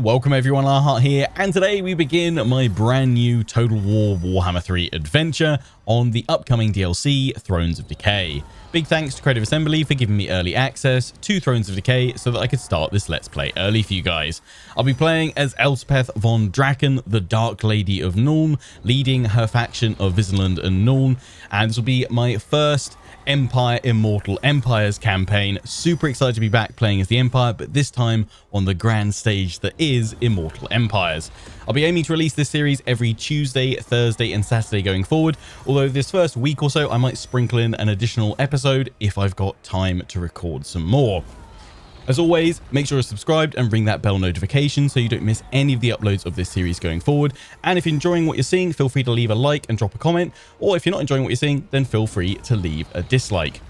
welcome everyone, Arhart here, and today we begin my brand new Total War Warhammer 3 adventure on the upcoming DLC, Thrones of Decay. Big thanks to Creative Assembly for giving me early access to Thrones of Decay so that I could start this Let's Play early for you guys. I'll be playing as Elspeth Von Draken, the Dark Lady of Nuln, leading her faction of Vizsla and Nuln, and this will be my first Empire Immortal Empires campaign. Super excited to be back playing as the Empire, but this time on the grand stage that is Immortal Empires. I'll be aiming to release this series every Tuesday, Thursday and Saturday going forward, although this first week or so I might sprinkle in an additional episode if I've got time to record some more. As always, make sure you're subscribed and ring that bell notification so you don't miss any of the uploads of this series going forward. And if you're enjoying what you're seeing, feel free to leave a like and drop a comment, or if you're not enjoying what you're seeing, then feel free to leave a dislike.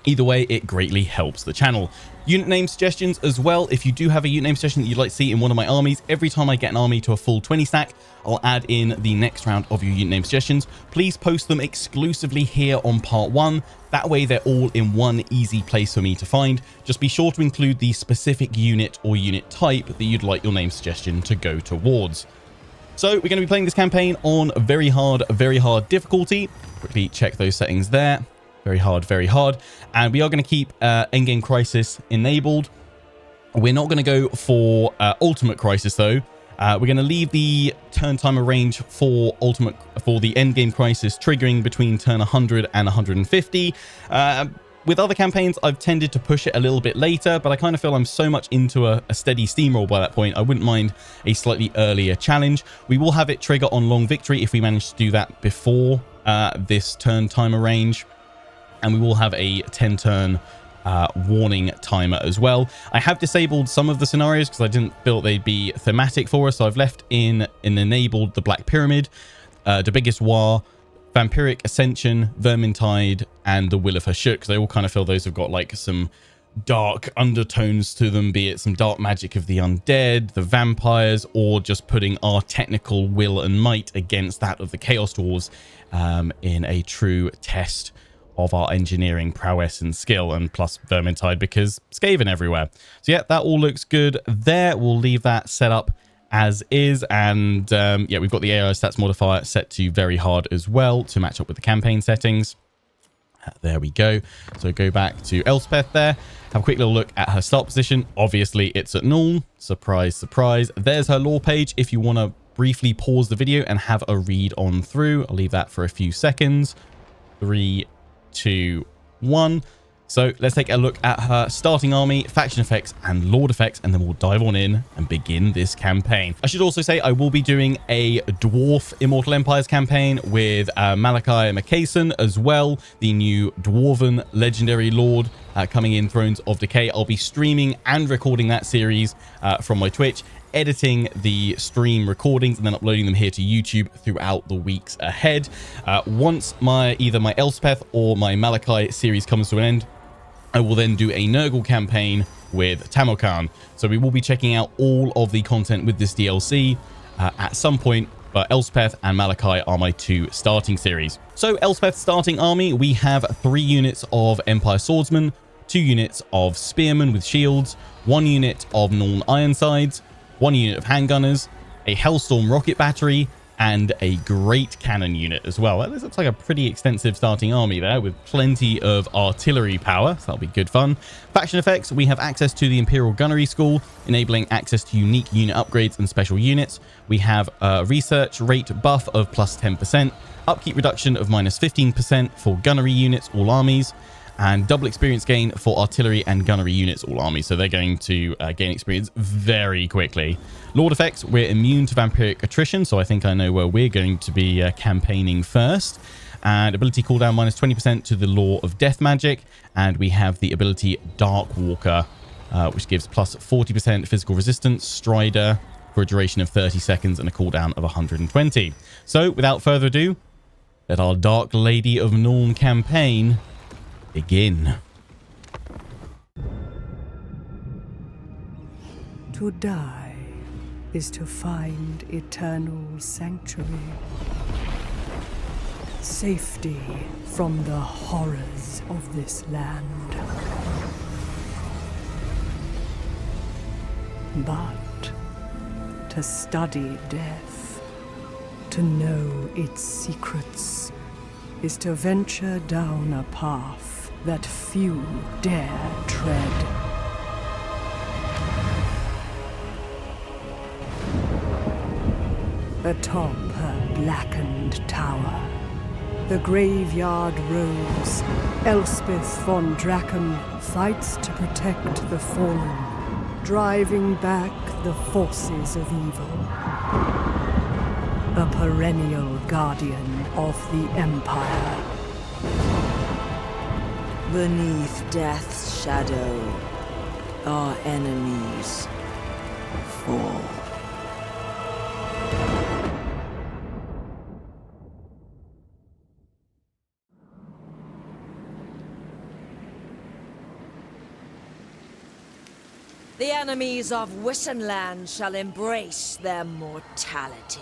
Either way, it greatly helps the channel. Unit name suggestions as well. If you do have a unit name suggestion that you'd like to see in one of my armies, every time I get an army to a full 20 stack, I'll add in the next round of your unit name suggestions. Please post them exclusively here on part 1. That way they're all in one easy place for me to find. Just be sure to include the specific unit or unit type that you'd like your name suggestion to go towards. So we're going to be playing this campaign on very hard difficulty. Quickly check those settings there. Very hard, and we are going to keep endgame crisis enabled. We're not going to go for ultimate crisis though. We're going to leave the turn timer range for the endgame crisis triggering between turn 100 and 150. With other campaigns I've tended to push it a little bit later, but I kind of feel I'm so much into a steady steamroll by that point I wouldn't mind a slightly earlier challenge. We will have it trigger on long victory if we manage to do that before this turn timer range. And we will have a 10-turn warning timer as well. I have disabled some of the scenarios because I didn't feel they'd be thematic for us. So I've left in and enabled the Black Pyramid, the Biggest War, Vampiric Ascension, Vermintide, and the Will of Hashut, because I all kind of feel those have got like some dark undertones to them, be it some dark magic of the undead, the vampires, or just putting our technical will and might against that of the Chaos Dwarves in a true test of our engineering prowess and skill, and plus Vermintide because Skaven everywhere. So yeah, that all looks good there. We'll leave that set up as is, and yeah, we've got the AI stats modifier set to very hard as well to match up with the campaign settings. There we go. So go back to Elspeth there. Have a quick little look at her start position. Obviously it's at Nuln. Surprise, surprise. There's her lore page if you want to briefly pause the video and have a read on through. I'll leave that for a few seconds. 3, 2, 1. So let's take a look at her starting army, faction effects and lord effects, and then we'll dive on in and begin this campaign. I should also say I will be doing a dwarf Immortal Empires campaign with Malachi McCason as well, the new dwarven legendary lord coming in Thrones of Decay. I'll be streaming and recording that series from my Twitch, editing the stream recordings and then uploading them here to YouTube throughout the weeks ahead. Once either my Elspeth or my Malachi series comes to an end, I will then do a Nurgle campaign with Tamokan. So we will be checking out all of the content with this DLC at some point, but Elspeth and Malachi are my 2 starting series. So Elspeth's starting army, we have 3 units of Empire Swordsmen, 2 units of Spearmen with shields, 1 unit of Nuln Ironsides, 1 unit of handgunners, a Hellstorm rocket battery, and a great cannon unit as well. This looks like a pretty extensive starting army there with plenty of artillery power, so that'll be good fun. Faction effects, we have access to the Imperial Gunnery School, enabling access to unique unit upgrades and special units. We have a research rate buff of plus 10%, upkeep reduction of minus 15% for gunnery units, all armies, and double experience gain for artillery and gunnery units, all armies. So they're going to gain experience very quickly. Lord effects, we're immune to vampiric attrition, so I think I know where we're going to be campaigning first. And ability cooldown minus 20% to the Law of Death Magic. And we have the ability Dark Walker, which gives plus 40% physical resistance, Strider, for a duration of 30 seconds and a cooldown of 120. So without further ado, let our Dark Lady of Nuln campaign begin. To die is to find eternal sanctuary, safety from the horrors of this land. But to study death, to know its secrets, is to venture down a path that few dare tread. Atop her blackened tower, the graveyard rose, Elspeth Von Draken fights to protect the fallen, driving back the forces of evil. A perennial guardian of the Empire. Beneath death's shadow, our enemies fall. The enemies of Wissenland shall embrace their mortality.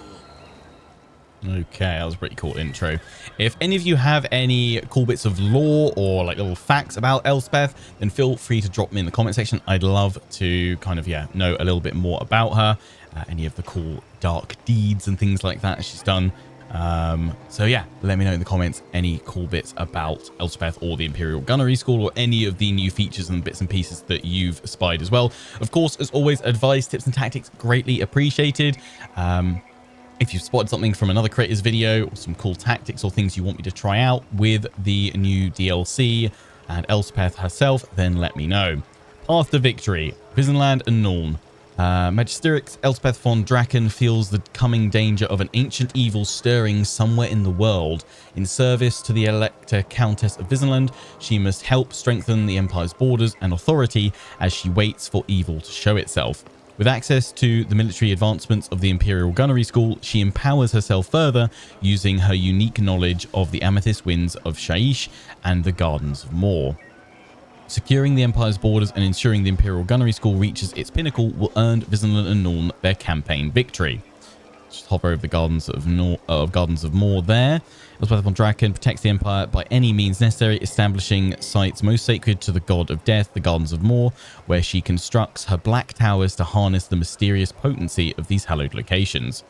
Okay, that was a pretty cool intro. If any of you have any cool bits of lore or like little facts about Elspeth, then feel free to drop me in the comment section. I'd love to kind of, know a little bit more about her. Any of the cool dark deeds and things like that she's done. So yeah, let me know in the comments any cool bits about Elspeth or the Imperial Gunnery School or any of the new features and bits and pieces that you've spied as well. Of course, as always, advice, tips and tactics greatly appreciated. If you've spotted something from another creator's video or some cool tactics or things you want me to try out with the new DLC and Elspeth herself, then let me know. Path to Victory, Wissenland and Nuln. Magisterix Elspeth Von Draken feels the coming danger of an ancient evil stirring somewhere in the world. In service to the Elector Countess of Wissenland, she must help strengthen the Empire's borders and authority as she waits for evil to show itself. With access to the military advancements of the Imperial Gunnery School, she empowers herself further using her unique knowledge of the Amethyst Winds of Shaiish and the Gardens of Moor. Securing the Empire's borders and ensuring the Imperial Gunnery School reaches its pinnacle will earn Wissenland and Nuln their campaign victory. Just hover over the Gardens of Moor there. Elspeth Von Draken protects the Empire by any means necessary, establishing sites most sacred to the god of death, the Gardens of Moor, where she constructs her black towers to harness the mysterious potency of these hallowed locations.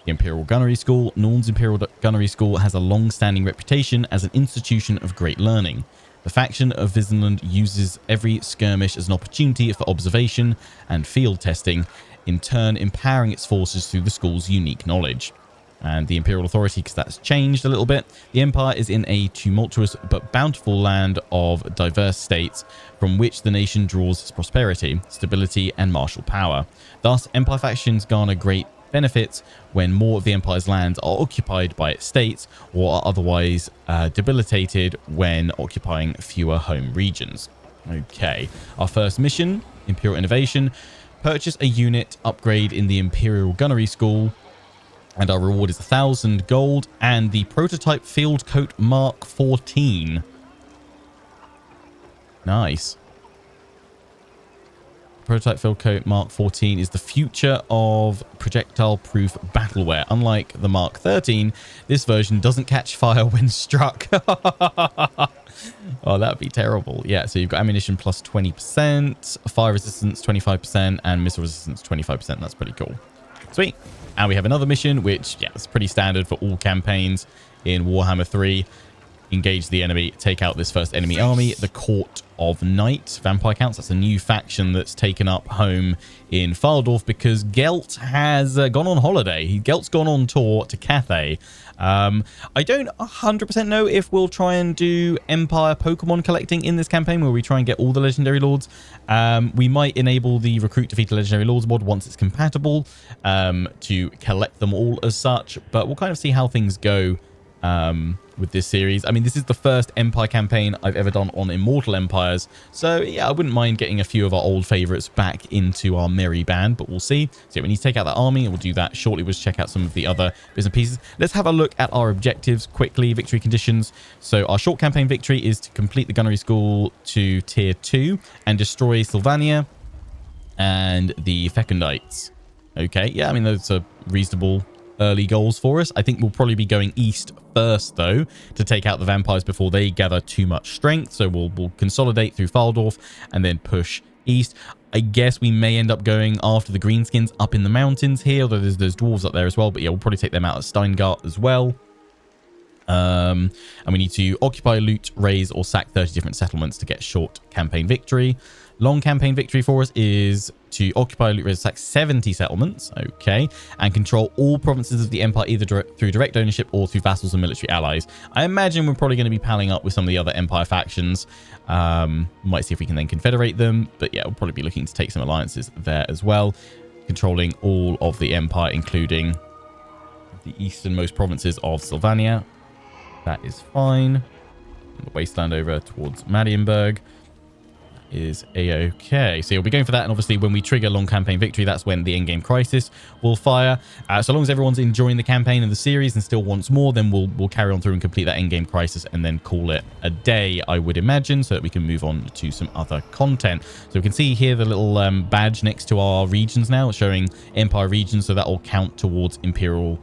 The Imperial Gunnery School, Nuln's Imperial Gunnery School, has a long-standing reputation as an institution of great learning. The faction of Wissenland uses every skirmish as an opportunity for observation and field testing, in turn empowering its forces through the school's unique knowledge. And the Imperial Authority, because that's changed a little bit. The Empire is in a tumultuous but bountiful land of diverse states from which the nation draws its prosperity, stability, and martial power. Thus, Empire factions garner great benefits when more of the Empire's lands are occupied by its states or are otherwise debilitated when occupying fewer home regions. Okay, our first mission, Imperial Innovation. Purchase a unit upgrade in the Imperial Gunnery School, and our reward is 1,000 gold and the prototype field coat Mark 14. Nice. Prototype field coat Mark 14 is the future of projectile-proof battleware. Unlike the Mark 13, this version doesn't catch fire when struck. Oh, that'd be terrible. Yeah, so you've got ammunition plus 20%, fire resistance 25%, and missile resistance 25%. That's pretty cool. Sweet. And we have another mission, which, yeah, is pretty standard for all campaigns in Warhammer 3. Engage the enemy, take out this first enemy army, the Court of Night. Vampire Counts, that's a new faction that's taken up home in Faldorf because Gelt has gone on holiday. Gelt's gone on tour to Cathay. I don't 100% know if we'll try and do Empire Pokemon collecting in this campaign where we try and get all the Legendary Lords. We might enable the Recruit Defeat Legendary Lords mod once it's compatible to collect them all as such, but we'll kind of see how things go with this series. I mean, this is the first Empire campaign I've ever done on Immortal Empires, so yeah, I wouldn't mind getting a few of our old favorites back into our merry band, but we'll see. So yeah, we need to take out that army, and we'll do that shortly. We'll check out some of the other bits and pieces. Let's have a look at our objectives quickly. Victory conditions. So our short campaign victory is to complete the Gunnery School to tier 2 and destroy Sylvania and the Fecundites. Okay, yeah, I mean, those are reasonable early goals for us. I think we'll probably be going east first, though, to take out the vampires before they gather too much strength. So we'll consolidate through Faldorf and then push east. I guess we may end up going after the greenskins up in the mountains here, although there's dwarves up there as well. But yeah, we'll probably take them out at Steingart as well. And we need to occupy, loot, raise, or sack 30 different settlements to get short campaign victory. Long campaign victory for us is to occupy, loot, raise, sack 70 settlements, okay, and control all provinces of the Empire either through direct ownership or through vassals and military allies. I imagine we're probably going to be palling up with some of the other Empire factions. Might see if we can then confederate them, but yeah, we'll probably be looking to take some alliances there as well, controlling all of the Empire, including the easternmost provinces of Sylvania. That is fine. The wasteland over towards Marienburg is a-okay. So you'll be going for that, and obviously when we trigger long campaign victory, that's when the endgame crisis will fire. So long as everyone's enjoying the campaign and the series and still wants more, then we'll carry on through and complete that endgame crisis and then call it a day, I would imagine, so that we can move on to some other content. So we can see here the little badge next to our regions now, showing Empire regions, so that will count towards Imperial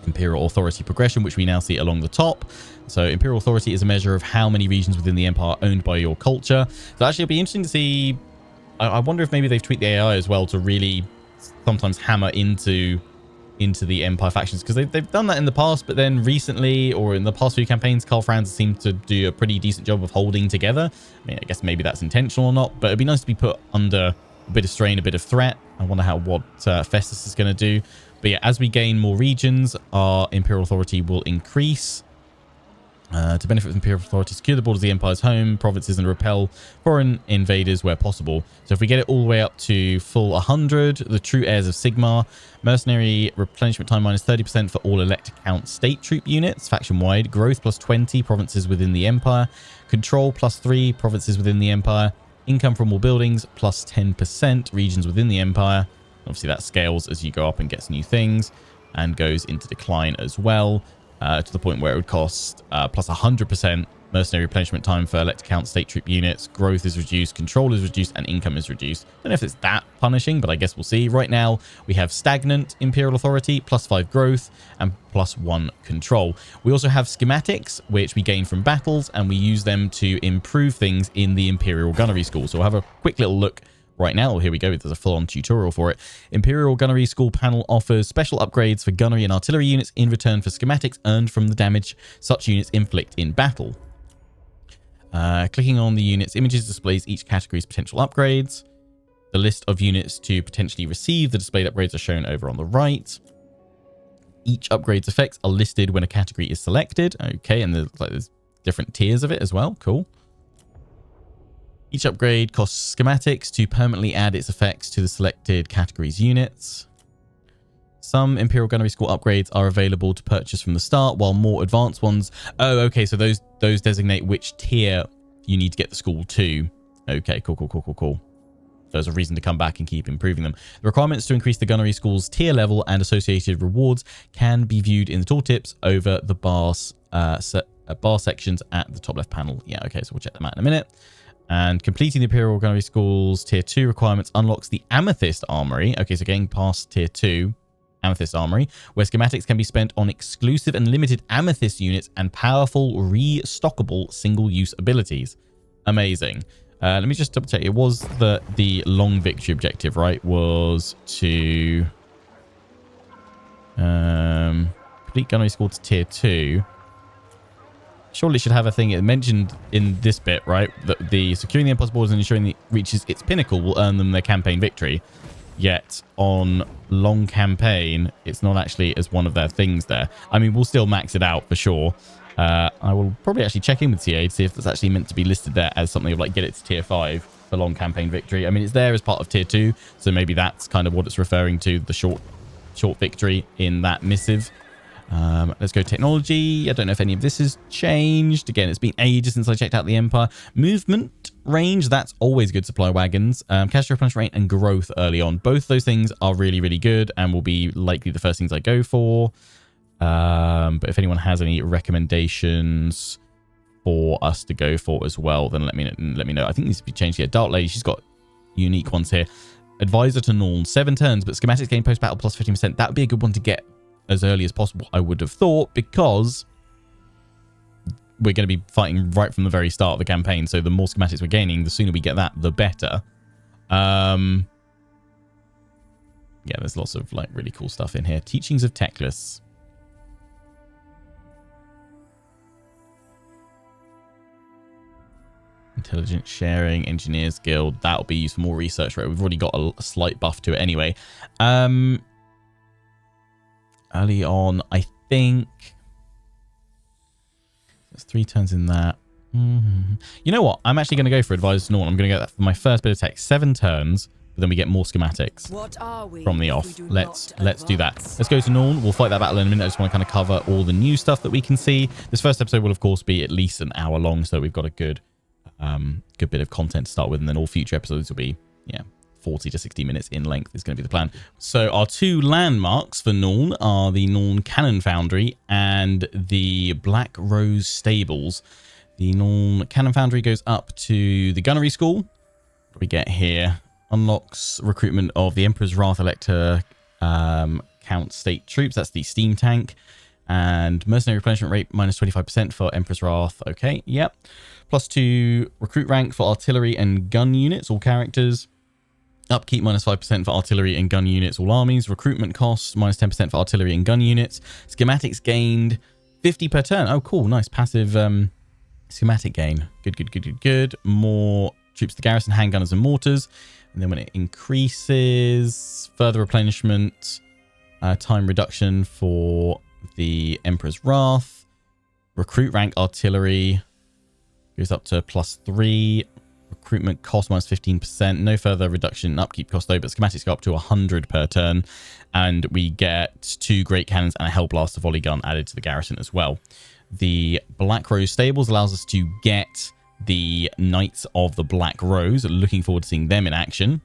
authority progression, which we now see along the top. So Imperial authority is a measure of how many regions within the Empire are owned by your culture. So actually it'll be interesting to see. I wonder if maybe they've tweaked the AI as well to really sometimes hammer into the Empire factions, because they've done that in the past, but then recently, or in the past few campaigns, Karl Franz seemed to do a pretty decent job of holding together. I mean, I guess maybe that's intentional or not, but it'd be nice to be put under a bit of strain, a bit of threat. I wonder what Festus is going to do. But yeah, as we gain more regions, our Imperial authority will increase. To benefit from Imperial authority, secure the borders of the Empire's home provinces and repel foreign invaders where possible. So if we get it all the way up to full 100, the true heirs of Sigmar, mercenary replenishment time minus 30% for all elect account state troop units, faction-wide, growth plus 20 provinces within the Empire, control plus 3 provinces within the Empire, income from all buildings plus 10% regions within the Empire. Obviously that scales as you go up and gets new things, and goes into decline as well, to the point where it would cost plus 100% mercenary replenishment time for elect account state troop units. Growth is reduced, control is reduced, and income is reduced. I don't know if it's that punishing, but I guess we'll see. Right now we have stagnant Imperial authority, plus 5 growth, and plus 1 control. We also have schematics, which we gain from battles, and we use them to improve things in the Imperial Gunnery School. So we'll have a quick little look right now. Here we go. There's a full-on tutorial for it. Imperial Gunnery School panel offers special upgrades for gunnery and artillery units in return for schematics earned from the damage such units inflict in battle. Clicking on the unit's images displays each category's potential upgrades. The list of units to potentially receive the displayed upgrades are shown over on the right. Each upgrade's effects are listed when a category is selected. Okay, and there's different tiers of it as well. Cool. Each upgrade costs schematics to permanently add its effects to the selected category's units. Some Imperial Gunnery School upgrades are available to purchase from the start, while more advanced ones... Oh, okay, so those designate which tier you need to get the school to. Okay, cool. There's a reason to come back and keep improving them. The requirements to increase the Gunnery School's tier level and associated rewards can be viewed in the tooltips over the bar sections at the top left panel. Yeah, okay, so we'll check them out in a minute. And completing the Imperial Gunnery School's Tier 2 requirements unlocks the Amethyst Armory. Okay, so getting past Tier 2, Amethyst Armory, where schematics can be spent on exclusive and limited Amethyst units and powerful, restockable single-use abilities. Amazing. Let me just double check. It was the long victory objective, right? Was to complete Gunnery School to Tier 2. Surely it should have a thing it mentioned in this bit, right? That the securing the Empire's borders and ensuring it reaches its pinnacle will earn them their campaign victory. Yet on long campaign, it's not actually as one of their things there. I mean, we'll still max it out for sure. I will probably actually check in with CA to see if it's actually meant to be listed there as something of like get it to Tier 5 for long campaign victory. I mean, it's there as part of Tier 2, so maybe that's kind of what it's referring to, the short victory in that missive. Let's go technology. I don't know if any of this has changed. Again, it's been ages since I checked out the Empire. Movement range, that's always good. Supply wagons. Cash replenishment rate and growth early on. Both those things are really, really good and will be likely the first things I go for. But if anyone has any recommendations for us to go for as well, then let me know. I think these to be changed here. Dark Lady, she's got unique ones here. Advisor to Nuln, 7 turns, but schematics gain post-battle plus 15%. That would be a good one to get as early as possible, I would have thought, because we're going to be fighting right from the very start of the campaign. So the more schematics we're gaining, the sooner we get that, the better. Yeah, there's lots of like really cool stuff in here. Teachings of Teclis. Intelligence sharing, engineers guild. That'll be used for more research, right? We've already got a slight buff to it anyway. Early on, I think there's 3 turns in that. You know what? I'm actually going to go for Advisor to Nuln. I'm going to get that for my first bit of tech. 7 turns, but then we get more schematics from the off. Let's do that. Let's go to Nuln. We'll fight that battle in a minute. I just want to kind of cover all the new stuff that we can see. This first episode will, of course, be at least an hour long, so we've got a good bit of content to start with, and then all future episodes will be 40 to 60 minutes in length is going to be the plan. So our 2 landmarks for Nuln are the Nuln Cannon Foundry and the Black Rose Stables. The Nuln Cannon Foundry goes up to the Gunnery School. What do we get here? Unlocks recruitment of the Emperor's Wrath Elector Count State Troops. That's the steam tank. And mercenary replenishment rate minus 25% for Emperor's Wrath. Okay, yep. +2 recruit rank for artillery and gun units, all characters. Upkeep minus 5% for artillery and gun units, all armies. Recruitment costs minus 10% for artillery and gun units. Schematics gained 50 per turn. Oh, cool. Nice passive schematic gain. Good. More troops to the garrison, handgunners and mortars. And then when it increases, further replenishment, time reduction for the Emperor's Wrath. Recruit rank artillery goes up to +3. Recruitment cost minus 15%. No further reduction in upkeep cost though, but schematics go up to 100 per turn. And we get 2 great cannons and a Hellblaster volley gun added to the garrison as well. The Black Rose Stables allows us to get the Knights of the Black Rose. Looking forward to seeing them in action.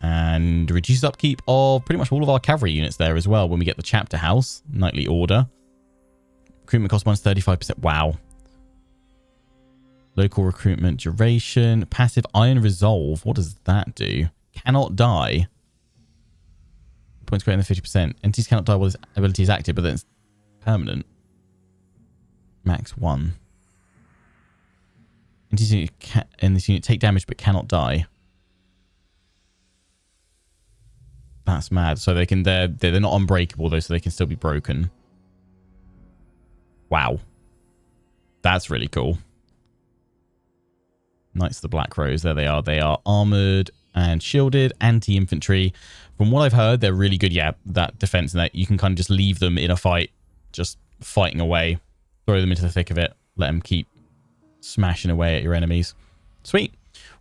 And reduces upkeep of pretty much all of our cavalry units there as well when we get the Chapter House, Knightly Order. Recruitment cost minus 35%. Wow. Local recruitment duration. Passive Iron Resolve. What does that do? Cannot die. Points greater than 50%. Entities cannot die while this ability is active, but then it's permanent. Max 1. Entities in this unit take damage but cannot die. That's mad. So they're not unbreakable though, so they can still be broken. Wow. That's really cool. Knights of the Black Rose, there they are. They are armored and shielded, anti-infantry. From what I've heard, they're really good. Yeah, that defense and that you can kind of just leave them in a fight, just fighting away. Throw them into the thick of it. Let them keep smashing away at your enemies. Sweet.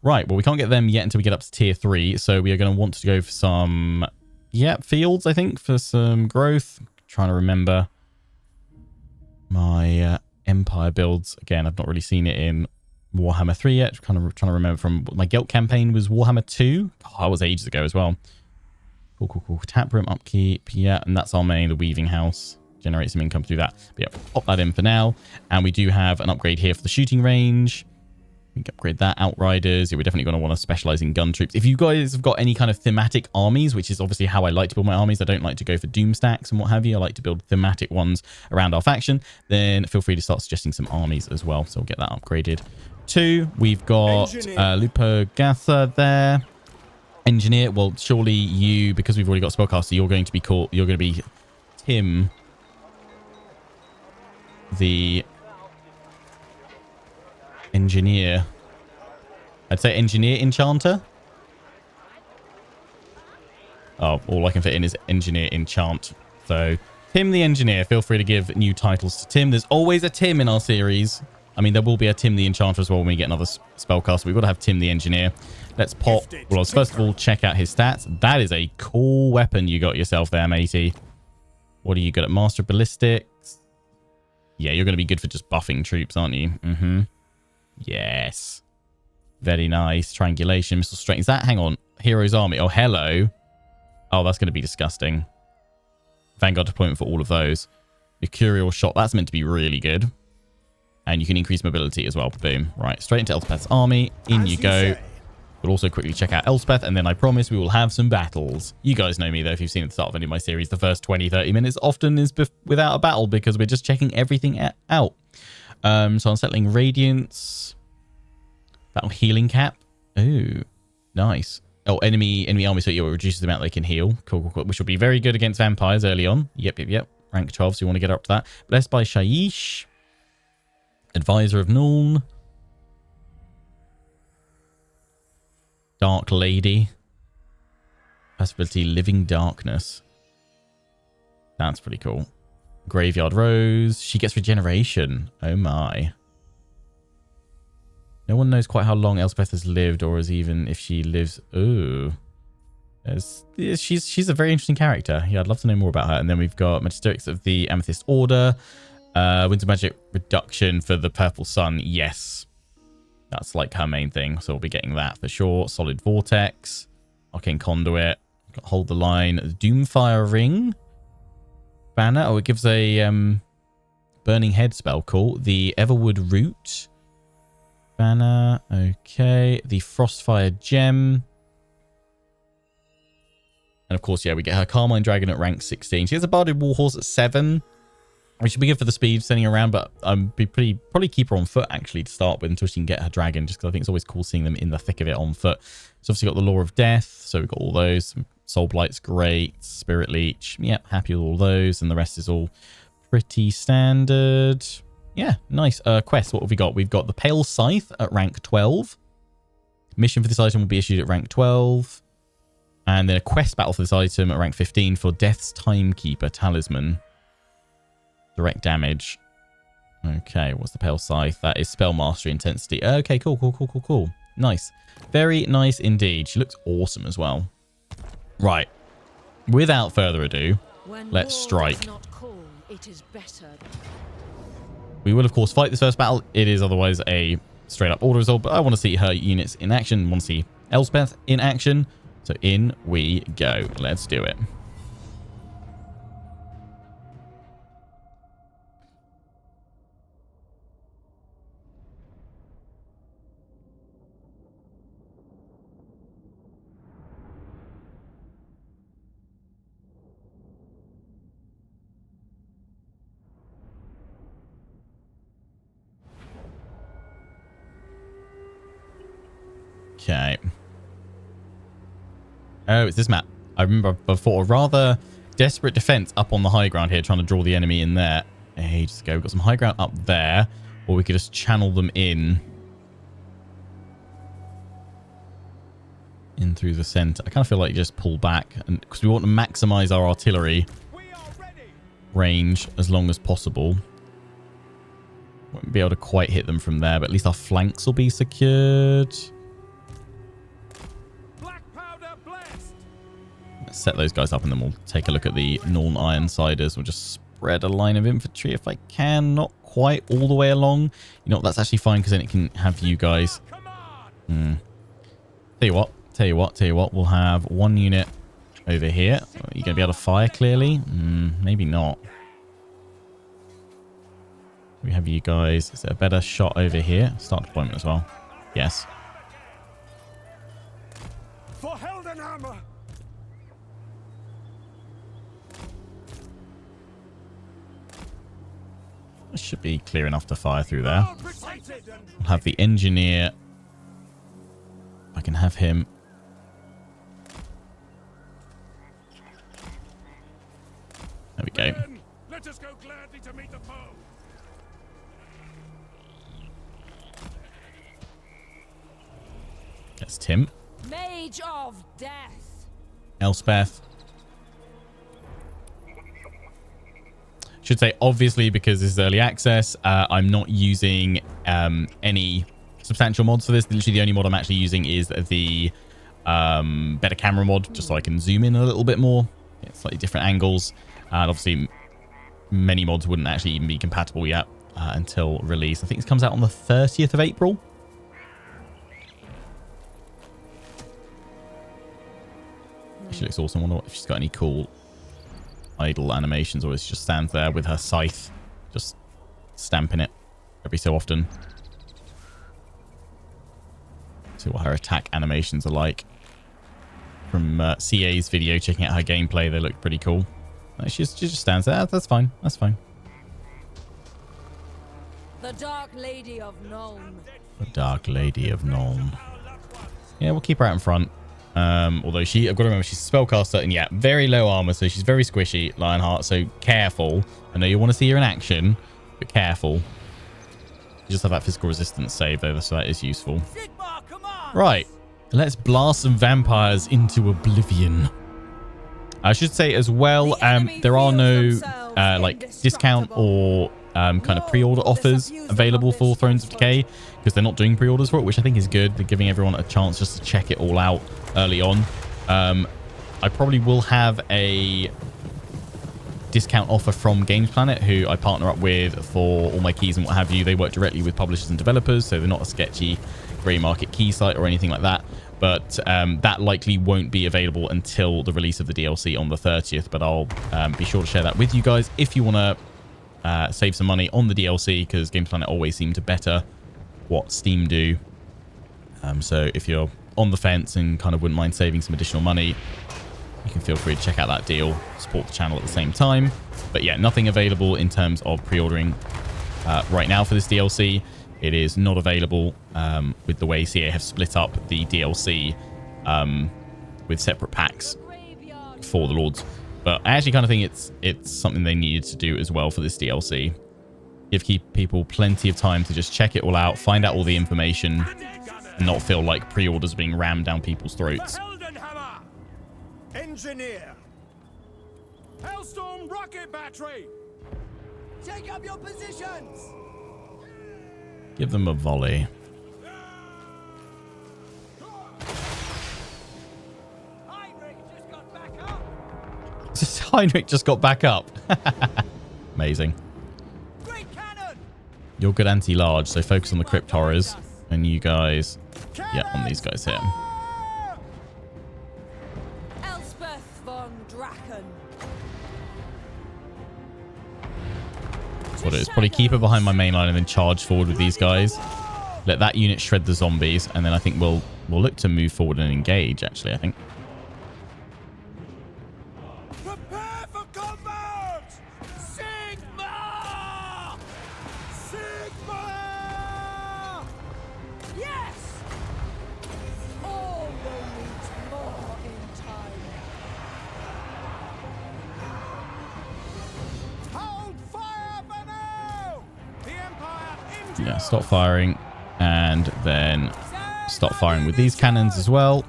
Right, well, we can't get them yet until we get up to tier 3. So we are going to want to go for some, fields, I think, for some growth. I'm trying to remember my Empire builds. Again, I've not really seen it in Warhammer 3 yet. Kind of trying to remember from my Guild campaign was Warhammer 2. Oh, that was ages ago as well. Cool. Tap room upkeep. Yeah, and that's our main, the Weaving House. Generate some income through that. But yeah, pop that in for now. And we do have an upgrade here for the shooting range. We can upgrade that. Outriders. Yeah, we're definitely going to want to specialize in gun troops. If you guys have got any kind of thematic armies, which is obviously how I like to build my armies, I don't like to go for doom stacks and what have you. I like to build thematic ones around our faction. Then feel free to start suggesting some armies as well. So we'll get that upgraded. 2, we've got Lupergatha there. Engineer. Well, surely you, because we've already got Spellcaster, you're going to be called. You're going to be Tim, the Engineer. I'd say Engineer Enchanter. Oh, all I can fit in is Engineer Enchant. So, Tim the Engineer. Feel free to give new titles to Tim. There's always a Tim in our series. I mean, there will be a Tim the Enchanter as well when we get another spellcaster. We've got to have Tim the Engineer. Let's pop. Well, let's first of all check out his stats. That is a cool weapon you got yourself there, matey. What are you good at? Master of Ballistics. Yeah, you're going to be good for just buffing troops, aren't you? Mm-hmm. Yes. Very nice. Triangulation, missile strength. Is that, hang on, Hero's Army? Oh, hello. Oh, that's going to be disgusting. Vanguard deployment for all of those. Mercurial shot. That's meant to be really good. And you can increase mobility as well. Boom. Right, straight into Elspeth's army. In you go. We'll also quickly check out Elspeth, and then I promise we will have some battles. You guys know me, though, if you've seen at the start of any of my series, the first 20, 30 minutes often is without a battle because we're just checking everything out. So unsettling radiance. Battle healing cap. Ooh, nice. Oh, enemy army, so it reduces the amount they can heal. Cool. Which will be very good against vampires early on. Yep. Rank 12, so you want to get up to that. Blessed by Shaiish. Advisor of Nuln. Dark Lady. Possibility Living Darkness. That's pretty cool. Graveyard Rose. She gets regeneration. Oh my. No one knows quite how long Elspeth has lived, or is even if she lives. Ooh. She's a very interesting character. Yeah, I'd love to know more about her. And then we've got Magisterics of the Amethyst Order. Winter Magic Reduction for the Purple Sun. Yes. That's like her main thing. So we'll be getting that for sure. Solid Vortex. Arcane Conduit. Hold the Line. Doomfire Ring. Banner. Oh, it gives a Burning Head spell. Cool. The Everwood Root. Banner. Okay. The Frostfire Gem. And of course, yeah, we get her Carmine Dragon at rank 16. She has a Barded Warhorse at 7. Which should be good for the speed sending around, but I'd probably keep her on foot actually to start with until she can get her dragon, just because I think it's always cool seeing them in the thick of it on foot. So obviously got the Law of Death, so we've got all those. Soul Blight's great. Spirit Leech, yep, happy with all those, and the rest is all pretty standard. Yeah, nice. Quest, what have we got? We've got the Pale Scythe at rank 12. Mission for this item will be issued at rank 12. And then a quest battle for this item at rank 15 for Death's Timekeeper Talisman. Direct damage. Okay, what's the Pale Scythe? That is Spell Mastery Intensity. Okay, cool. Nice. Very nice indeed. She looks awesome as well. Right. Without further ado, let's strike. We will, of course, fight this first battle. It is otherwise a straight-up order result, but I want to see her units in action. I want to see Elspeth in action. So in we go. Let's do it. Okay. Oh, it's this map. I remember I fought a rather desperate defense up on the high ground here, trying to draw the enemy in there ages ago. We've got some high ground up there, or we could just channel them in through the center. I kind of feel like you just pull back, and because we want to maximize our artillery range as long as possible. Won't be able to quite hit them from there, but at least our flanks will be secured. Let's set those guys up, and then we'll take a look at the Nuln Ironsiders. We'll just spread a line of infantry if I can. Not quite all the way along. You know what? That's actually fine, because then it can have you guys. Tell you what. We'll have one unit over here. Are you going to be able to fire clearly? Maybe not. We have you guys. Is there a better shot over here? Start deployment as well. Yes. For Heldenhammer! Should be clear enough to fire through there. We'll have the engineer. I can have him. There we go. Let us go gladly to meet the foe. That's Tim. Mage of Death. Elspeth. Should say, obviously, because this is early access, I'm not using any substantial mods for this. Literally, the only mod I'm actually using is the better camera mod, just so I can zoom in a little bit more, get slightly different angles. And obviously, many mods wouldn't actually even be compatible yet until release. I think this comes out on the 30th of April. She looks awesome. I wonder if she's got any cool idle animations, or she just stands there with her scythe, just stamping it every so often. See what her attack animations are like. From CA's video, checking out her gameplay, they look pretty cool. She just stands there. That's fine. That's fine. The Dark Lady of Nuln. The Dark Lady of Nuln. Yeah, we'll keep her out in front. Although I've got to remember, she's a spellcaster, and yeah, very low armor, so she's very squishy, Lionheart, so careful. I know you want to see her in action, but careful. You just have that physical resistance save, though, so that is useful. Sigmar, come on! Right, let's blast some vampires into oblivion. I should say as well, there are no like discount or kind of pre-order offers available for Thrones of Decay, because they're not doing pre-orders for it, which I think is good. They're giving everyone a chance just to check it all out early on. I probably will have a discount offer from Games Planet, who I partner up with for all my keys and what have you. They work directly with publishers and developers, so they're not a sketchy grey market key site or anything like that. But that likely won't be available until the release of the DLC on the 30th. But I'll be sure to share that with you guys if you want to save some money on the DLC, because Games Planet always seem to better what Steam do. So if you're on the fence and kind of wouldn't mind saving some additional money, you can feel free to check out that deal, support the channel at the same time. But yeah, nothing available in terms of pre-ordering right now for this DLC. It is not available with the way CA have split up the DLC with separate packs for the Lords. But I actually kind of think it's something they needed to do as well for this DLC. Give people plenty of time to just check it all out, find out all the information, and not feel like pre-orders are being rammed down people's throats. Engineer. Hellstorm rocket battery. Take up your positions. Give them a volley. Heinrich just got back up. Heinrich just got back up. Amazing. Great cannon. You're good anti-large, so focus on the crypt horrors. And you guys, yeah, on these guys here. Elspeth Von Draken. What it is, probably keep her behind my main line and then charge forward with these guys. Let that unit shred the zombies, and then I think we'll look to move forward and engage, actually, I think. Prepare for combat! Sigmar! Sigmar! Yes! All will meet more in time. Hold fire for now! The Empire into Yeah, stop firing, and then stop firing with these cannons as well.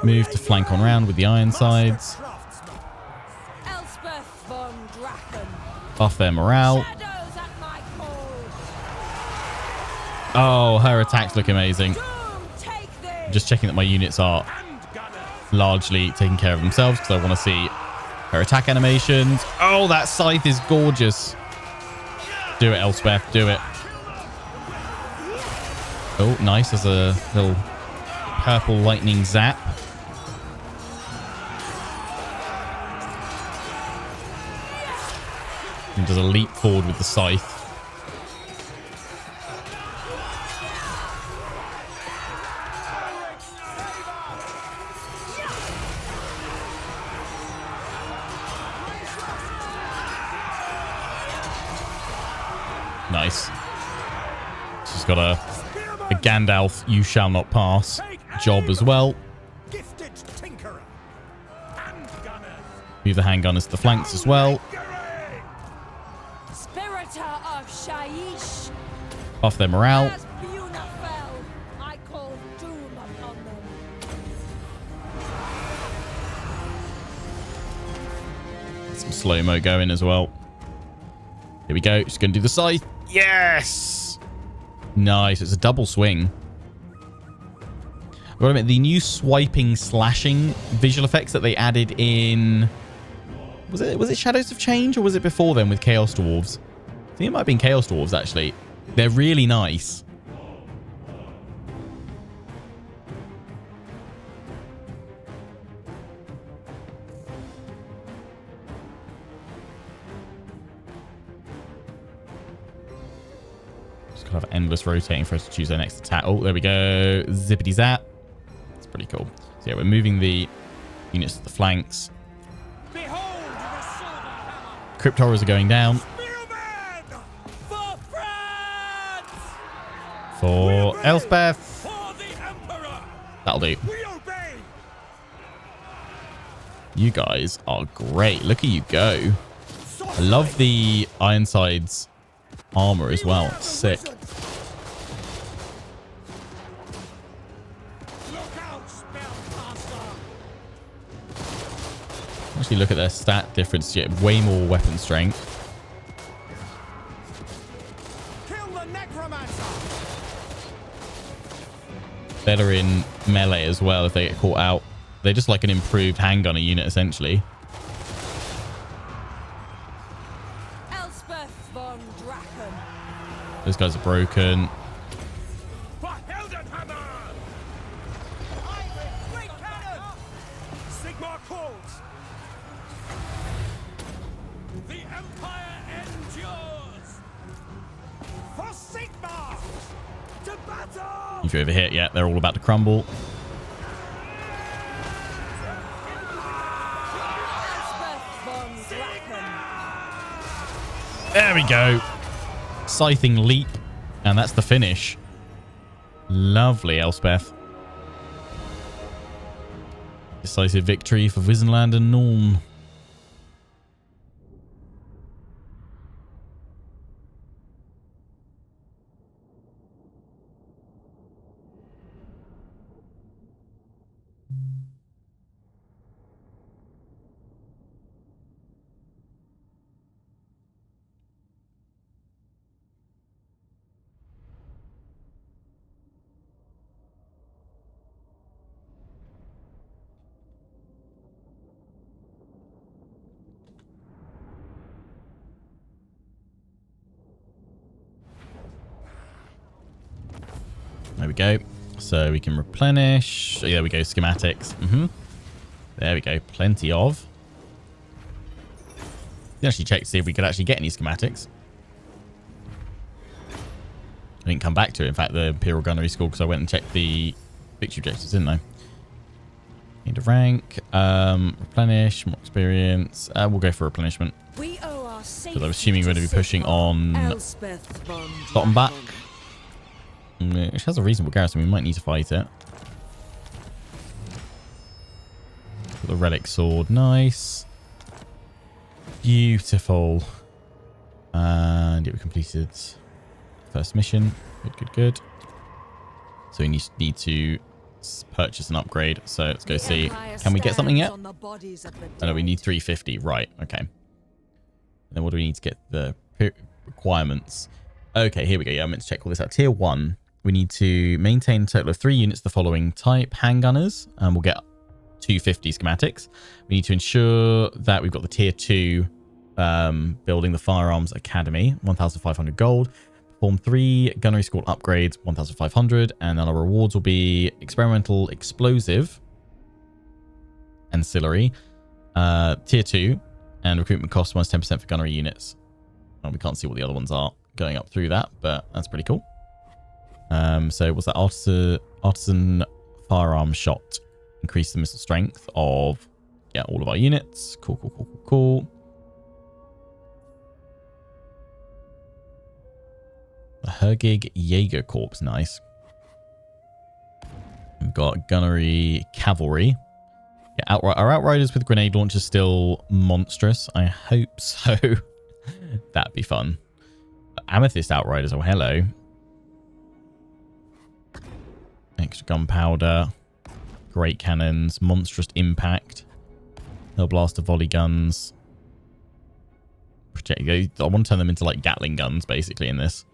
Move to flank on round with the iron sides. Elspeth Von Draken. Buff their morale. Shadows at my call. Oh, her attacks look amazing. Doom, take this. I'm just checking that my units are largely taking care of themselves, because I want to see her attack animations. Oh, that scythe is gorgeous. Do it, Elspeth. Do it. Oh, nice. There's a little purple lightning zap. And does a leap forward with the scythe. Nice. She's got a Gandalf "you shall not pass" job as well. Gifted tinkerer. Handgunners. Move the handgunners to the flanks as well. Spiritor of Shaiish. Buff their morale. As Buna fell, I call doom upon them. Some slow-mo going as well. Here we go. Just going to do the scythe. Yes! Nice. It's a double swing. I've got to admit, the new swiping slashing visual effects that they added in... Was it Shadows of Change, or was it before then with Chaos Dwarves? I think it might have been Chaos Dwarves, actually. They're really nice. Just kind of endless rotating for us to choose our next attack. Oh, there we go. Zippity zap. That's pretty cool. So yeah, we're moving the units to the flanks. Behold the silver hammer. Crypt horrors are going down. Spearman! For France! Elspeth. For the Emperor! That'll do. We obey! You guys are great. Look at you go. I love the Ironside's armor as well. It's sick. Look out, spellcaster! Actually, look at their stat difference. You get way more weapon strength. Kill the necromancer! Better in melee as well if they get caught out. They're just like an improved handgunner unit, essentially. Elspeth Von Draken. Those guys are broken. For Heldenhammer! Great cannon! Sigmar calls! The Empire endures! For Sigmar! To battle! If you overhit, yeah, they're all about to crumble. Elspeth Von Draken. There we go. Scything leap. And that's the finish. Lovely, Elspeth. Decisive victory for Wissenland and Nuln. There we go. So we can replenish. There we go. Schematics. There we go. Plenty of. We actually check to see if we could actually get any schematics. I didn't come back to it. In fact, the Imperial Gunnery School, because I went and checked the victory objectives, didn't I? Need a rank. Replenish. More experience. We'll go for replenishment. We owe our safety Because I'm assuming we're going to be pushing on Elspeth Von Scotland back. Draken. Which has a reasonable garrison. We might need to fight it. The relic sword. Nice. Beautiful. And yeah, we completed first mission. Good. So we need to purchase an upgrade. So let's go see. Can we get something yet? Oh, no, we need 350. Right. Okay. And then what do we need to get the requirements? Okay, here we go. Yeah, I meant to check all this out. Tier 1. We need to maintain a total of 3 units of the following type. Handgunners. And we'll get 250 schematics. We need to ensure that we've got the tier 2 building the Firearms Academy. 1,500 gold. Perform 3 Gunnery School upgrades. 1,500. And then our rewards will be Experimental Explosive. Ancillary. Tier 2. And recruitment cost minus 10% for gunnery units. Well, we can't see what the other ones are going up through that, but that's pretty cool. So what's that? Artisan firearm shot. Increase the missile strength of all of our units. Cool. The Hergig Jaeger Corps, nice. We've got Gunnery Cavalry. Yeah, our Outriders with grenade launchers still monstrous. I hope so. That'd be fun. Amethyst Outriders, oh hello. Extra gunpowder. Great cannons. Monstrous impact. Hellblaster volley guns. I want to turn them into like Gatling guns basically in this.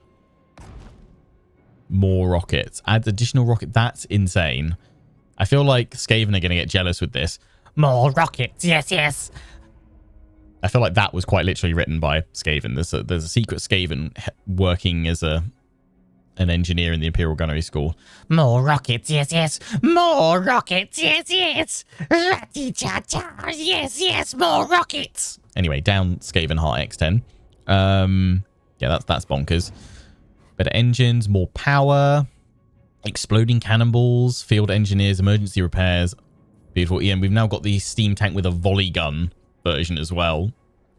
More rockets. Add additional rocket. That's insane. I feel like Skaven are going to get jealous with this. More rockets. Yes. I feel like that was quite literally written by Skaven. There's a secret Skaven working as an engineer in the Imperial Gunnery School. More rockets, yes. More rockets, yes. Ratty-cha-cha, yes, more rockets. Anyway, down Skaven Heart X10. Yeah, that's bonkers. Better engines, more power, exploding cannonballs, field engineers, emergency repairs. Beautiful. Ian, we've now got the steam tank with a volley gun version as well.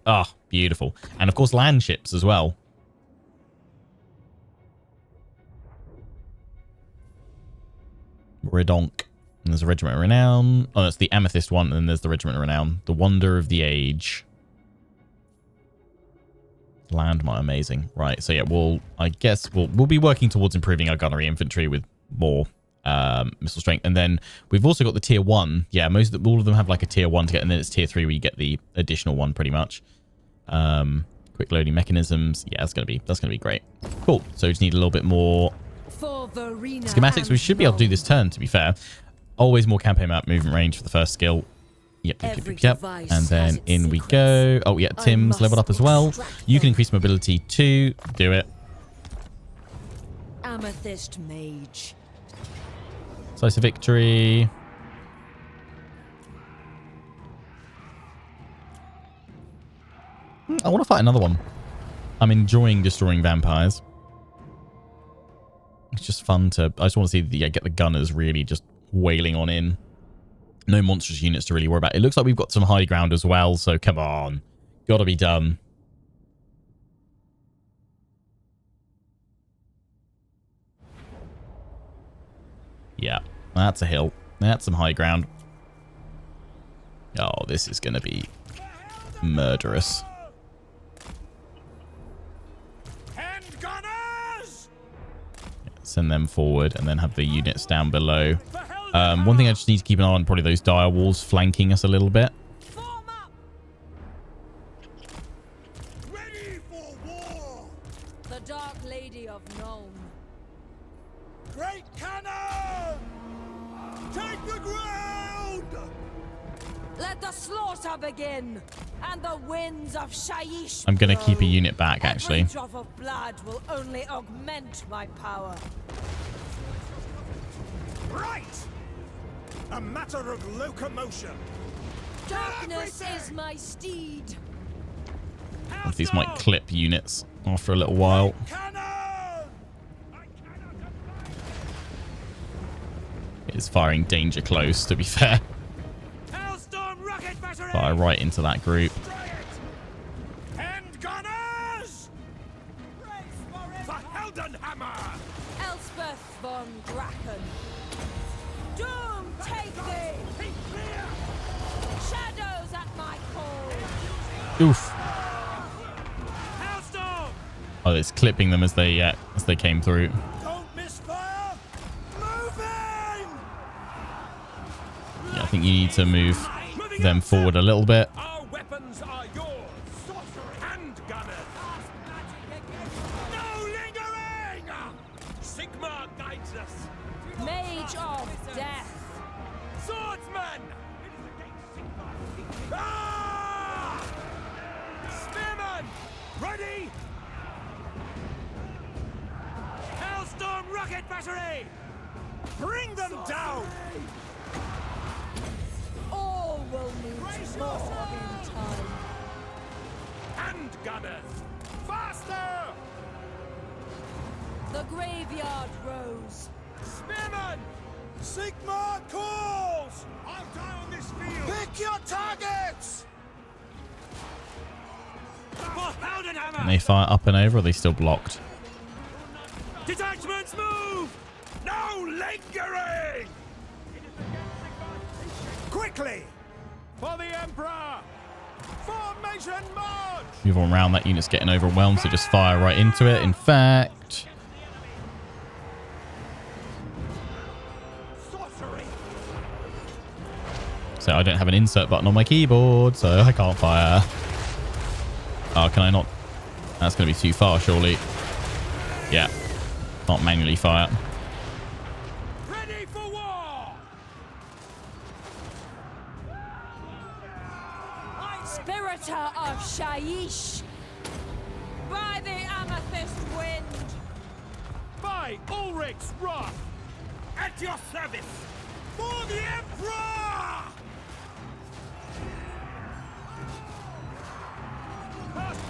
Ah, beautiful. And of course land ships as well. Redonk. And there's a Regiment of Renown. Oh, that's the Amethyst one. And then there's the Regiment of Renown. The Wonder of the Age. Landmine, amazing. Right, so yeah, I guess we'll be working towards improving our gunnery infantry with more missile strength. And then we've also got the tier 1. Yeah, all of them have like a tier 1 to get, and then it's tier 3 where you get the additional one pretty much. Quick loading mechanisms. Yeah, that's gonna be great. Cool. So we just need a little bit more schematics. We should be able to do this turn, to be fair. Always more campaign map movement range for the first skill. Yep. And then in we go. Oh, yeah, Tim's leveled up as well. You can increase mobility too. Do it. Amethyst Mage. Slice of victory. I want to fight another one. I'm enjoying destroying vampires. It's just fun to... I just want to see get the gunners really just wailing on in. No monstrous units to really worry about. It looks like we've got some high ground as well, so come on. Gotta be done. Yeah, that's a hill. That's some high ground. Oh, this is going to be murderous. Send them forward and then have the units down below. One thing I just need to keep an eye on, probably those dire walls flanking us a little bit. Ready for war! The Dark Lady of Nuln. Great cannon! Take the ground! Let the slaughter begin, and the winds of Shaiish. I'm going to keep a unit back, actually. Every drop of blood will only augment my power. Right! A matter of locomotion. Darkness is my steed. These might clip units after a little while. It's firing danger close, to be fair. Fire right into that group. Hand gunners! For Heldenhammer! Elspeth Von Draken. Doom take thee! Shadows at my call. Oof. Oh, it's clipping them as they came through. Don't misfire! Moving! Yeah, I think you need to move them forward a little bit. Our weapons are yours. Hand gunners. No lingering! Sigma guides us. Mage of Death. Swordsman! Ah! Spearman! Ready! Hailstorm rocket battery! Bring them down! All will need more in time. Hand gunners! Faster! The graveyard rose. Spearman! Sigma calls! I'll die on this field! Pick your targets! Can they fire up and over, or are they still blocked? Detachments move! No lingering! Quickly! For the Emperor! Formation march! Move on around. That unit's getting overwhelmed, so just fire right into it. In fact... So I don't have an insert button on my keyboard, so I can't fire. Oh, can I not? That's going to be too far, surely. Yeah. Can't manually fire. Ready for war! Spiritor of Shaiish. By the amethyst wind. By Ulrich's wrath! At your service! For the Emperor!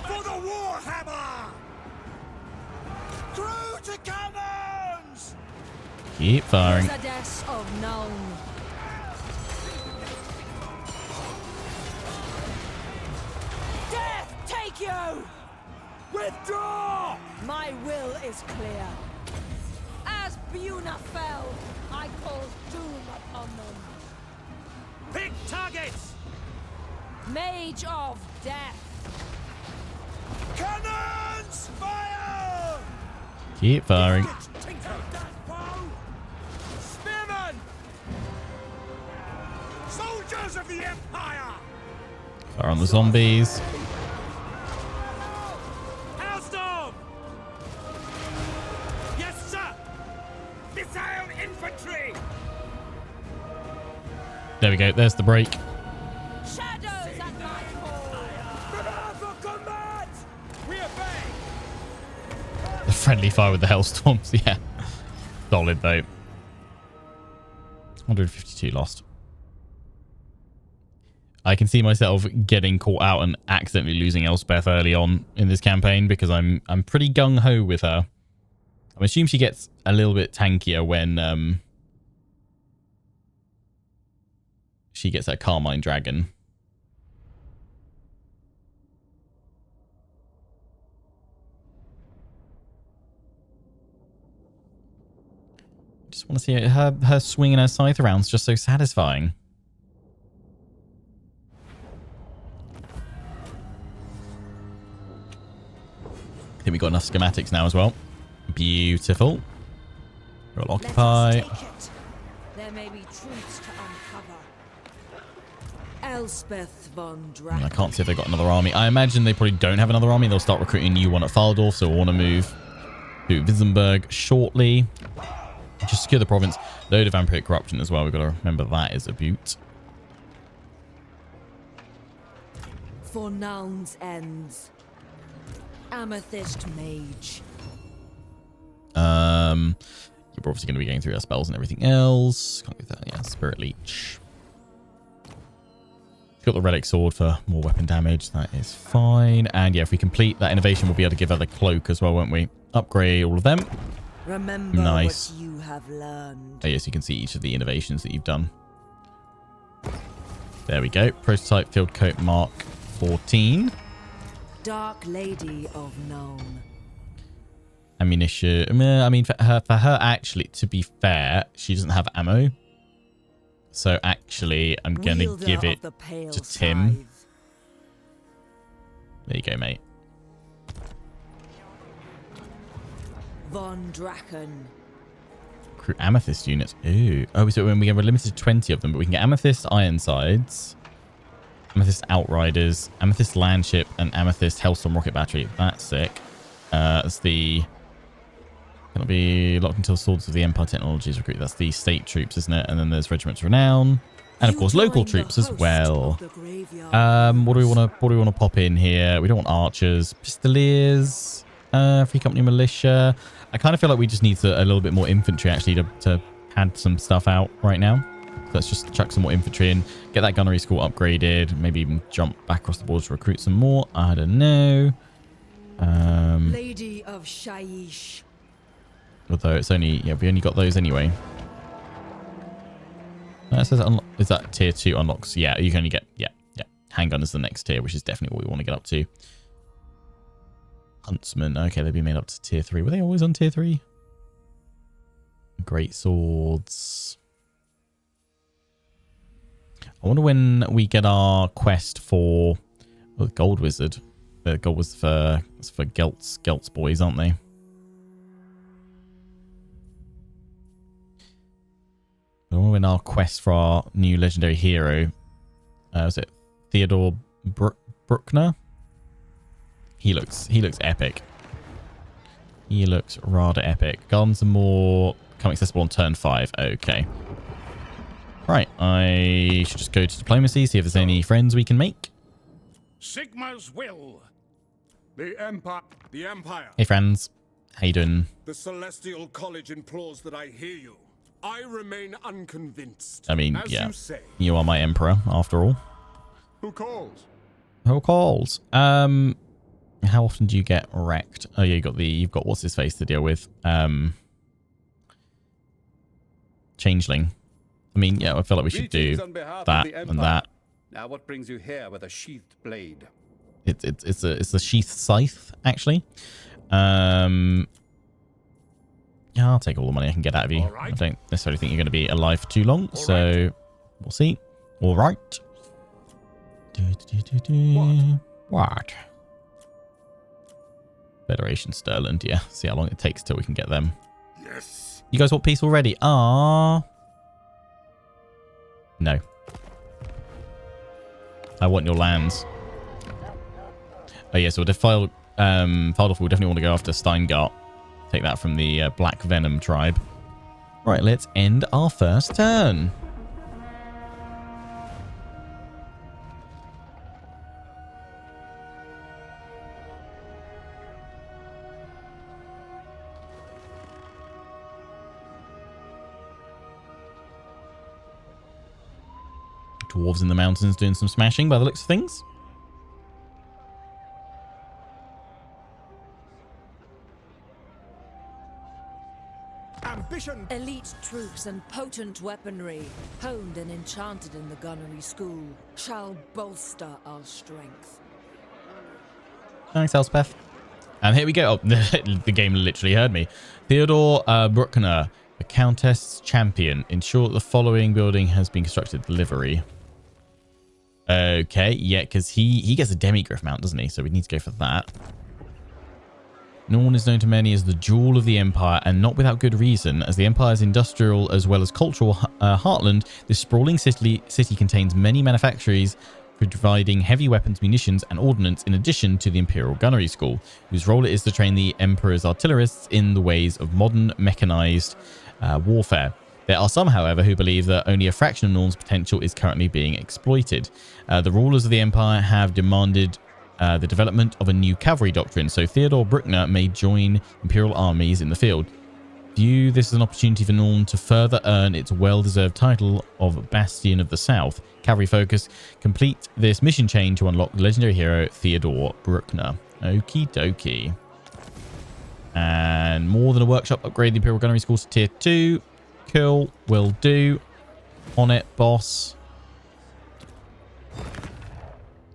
For the Warhammer! Through to cannons! Keep firing. Goddess of Nuln. Death take you! Withdraw! My will is clear. As Buna fell, I call doom upon them. Pick targets! Mage of death. Cannons! Fire! Keep firing. Tinker that bow! Spearmen! Soldiers of the Empire! Fire on the zombies. Hailstorm! Yes, sir! Missile infantry! There we go. There's the break. Shadows at nightfall. Prepare for combat! We obey! The friendly fire with the Hellstorms. Yeah. Solid, though. 152 lost. I can see myself getting caught out and accidentally losing Elspeth early on in this campaign because I'm pretty gung-ho with her. I assume she gets a little bit tankier when she gets that Carmine Dragon. Just want to see her swinging her scythe around. It's just so satisfying. I think we got enough schematics now as well. Beautiful. We'll occupy. Let us take it. There may be truths to uncover. Elspeth Von Draken. I can't see if they've got another army. I imagine they probably don't have another army. They'll start recruiting a new one at Faldorf, so we'll want to move to Witzenberg shortly. Just secure the province. Load of vampiric corruption as well. We've got to remember that is a butte. For Nuln's ends. Amethyst Mage. You're obviously going to be going through our spells and everything else. Can't do that. Yeah, Spirit Leech. Got the Relic Sword for more weapon damage. That is fine. And yeah, if we complete that innovation, we'll be able to give her the cloak as well, won't we? Upgrade all of them. Remember Nice. what you have learned. Oh, yes, you can see each of the innovations that you've done. There we go. Prototype Field Coat Mark 14. Dark Lady of Nuln. Ammunition. I mean, for her, actually, to be fair, she doesn't have ammo. So actually, I'm going to Wielder give of it the pale to Tim. scythe. There you go, mate. Von Draken. Recruit amethyst units. Ooh. Oh, so when we're limited to 20 of them, but we can get amethyst Ironsides, amethyst Outriders, amethyst Landship, and amethyst Hellstorm Rocket Battery. That's sick. That's the... It'll be locked until Swords of the Empire Technologies recruit. That's the state troops, isn't it? And then there's Regiments Renown. And of course, local troops as well. What do we want to pop in here? We don't want archers, pistoliers, Free Company militia. I kind of feel like we just need a little bit more infantry actually to pad some stuff out right now. So let's just chuck some more infantry in, get that gunnery school upgraded, maybe even jump back across the board to recruit some more. I don't know. Lady of Shaiish. Although it's only, yeah, we only got those anyway. It says is that tier 2 unlocks? Yeah, you can only get, yeah. Handgun is the next tier, which is definitely what we want to get up to. Huntsman. Okay, they've been made up to tier 3. Were they always on tier 3? Great swords. I wonder when we get our quest for the Gold Wizard. The Gold was for Gelt's boys, aren't they? I wonder when our quest for our new legendary hero. Was it Theodore Bruckner? He looks epic. He looks rather epic. Gardens are more come accessible on turn 5. Okay. Right, I should just go to diplomacy, see if there's any friends we can make. Sigma's will. The Empire. Hey friends, how you doing? The Celestial College implores that I hear you. I remain unconvinced. I mean, as yeah, you say. you are my emperor after all. Who calls? Who calls? How often do you get wrecked? Oh yeah, you've got what's his face to deal with. Changeling. I mean, yeah, I feel like we should do that and that. Now, what brings you here with a sheathed blade? It's a sheath scythe actually. Yeah, I'll take all the money I can get out of you. I don't necessarily think you're going to be alive for too long, so we'll see. All right. What? Federation Sterland, yeah. See how long it takes till we can get them. Yes. You guys want peace already? No. I want your lands. Oh yeah, so we'll file off. We definitely want to go after Steingart. Take that from the Black Venom tribe. Right, let's end our first turn. Dwarves in the mountains doing some smashing by the looks of things. Ambition. Elite troops and potent weaponry, honed and enchanted in the Gunnery school, shall bolster our strength. Thanks, Elspeth. And here we go. Oh, the game literally heard me. Theodore Bruckner, the Countess Champion. Ensure that the following building has been constructed. Delivery. Okay, yeah, because he gets a demigriff mount, doesn't he? So we need to go for that. Nuln is known to many as the jewel of the Empire, and not without good reason. As the Empire's industrial as well as cultural heartland, this sprawling city contains many manufactories providing heavy weapons, munitions, and ordnance, in addition to the Imperial Gunnery School, whose role it is to train the Emperor's artillerists in the ways of modern mechanized warfare. There are some, however, who believe that only a fraction of Nuln's potential is currently being exploited. The rulers of the Empire have demanded the development of a new cavalry doctrine, so Theodore Bruckner may join Imperial armies in the field. View this as an opportunity for Nuln to further earn its well-deserved title of Bastion of the South. Cavalry focus. Complete this mission chain to unlock the legendary hero Theodore Bruckner. Okie dokie. And more than a workshop. Upgrade the Imperial Gunnery Schools to Tier 2. Cool. Will do. On it, boss.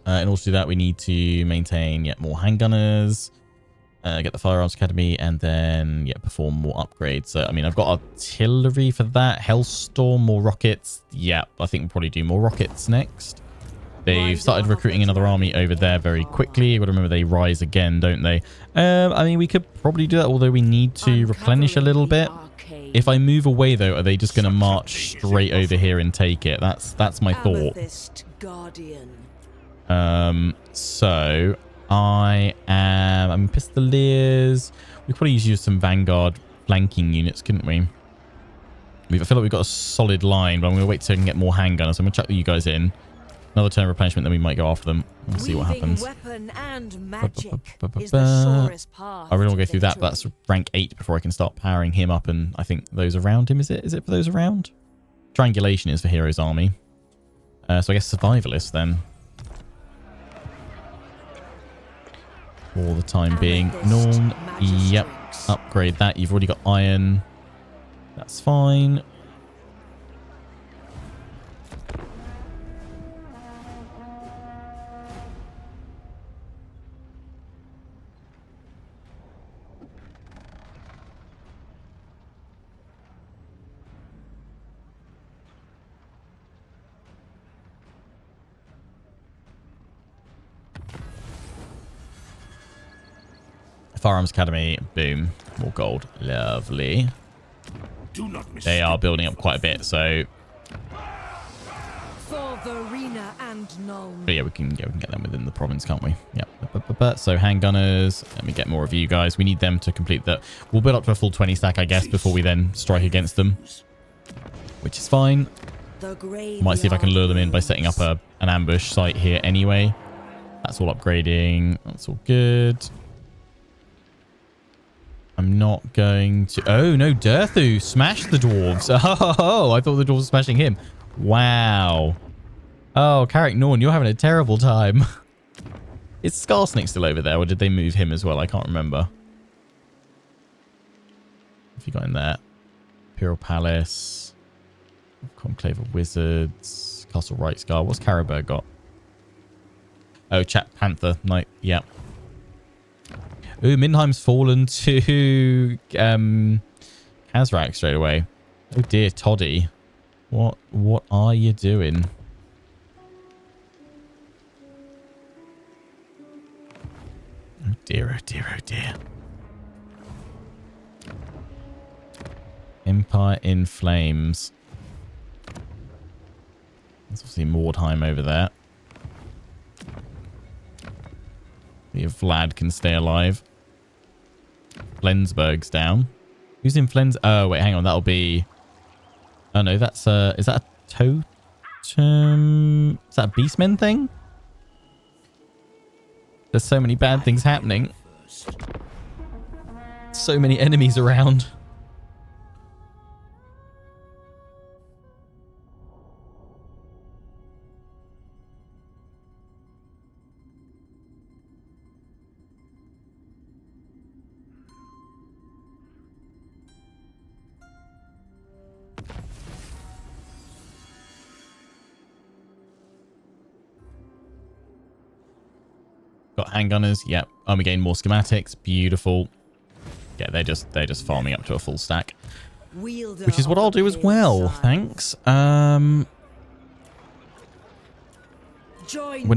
In order to do that, we need to maintain more handgunners, get the Firearms Academy, and then perform more upgrades. So, I mean, I've got artillery for that. Hellstorm, more rockets. Yeah, I think we'll probably do more rockets next. They've started recruiting another army over there very quickly. You've got to remember they rise again, don't they? I mean, we could probably do that, although we need to replenish a little bit. If I move away, though, are they just going to march straight over here and take it? That's my thought. So I'm Pistoliers. We could probably use some Vanguard flanking units, couldn't we? I feel like we've got a solid line, but I'm going to wait till I can get more handgunners. So I'm going to chuck you guys in. Another turn of replenishment, then we might go after them. We'll see what happens. Weapon and magic is the surest path I really want to go through that, victory. but that's rank 8 before I can start powering him up, and I think those around him. Is it for those around? Triangulation is for Hero's Army. So I guess Survivalist then. For the time being. Nuln, yep. Upgrade that. You've already got iron. That's fine. Firearms Academy, boom, more gold, lovely. They are building up quite a bit, so For Verena and Nuln. but yeah, we can get them within the province, can't we? Yep. So handgunners, let me get more of you guys. We need them to complete that. We'll build up to a full 20 stack, I guess, before we then strike against them, which is fine. Might see if I can lure them in by setting up an ambush site here anyway. That's all upgrading. That's all good. I'm not going to... Oh, no, Durthu smashed the dwarves. Oh, I thought the dwarves were smashing him. Wow. Oh, Carrick Norn, you're having a terrible time. Is Skarsnik still over there, or did they move him as well? I can't remember. What have you got in there? Imperial Palace. Conclave of Wizards. Castle Reichsgar. What's Caribou got? Oh, Chat Panther Knight. Yep. Ooh, Mindheim's fallen to Kazrak straight away. Oh dear, Toddy. What are you doing? Oh dear, oh dear, oh dear. Empire in flames. There's obviously Mordheim over there. See if Vlad can stay alive. Flensburg's down. Who's in Flens? Oh, wait, hang on. That'll be... Oh, no, that's... is that a totem? Is that a Beastmen thing? There's so many bad things happening. So many enemies around. Got handgunners. Yep. We gain more schematics. Beautiful. Yeah, they're just farming up to a full stack. Which is what I'll do as well. Thanks. When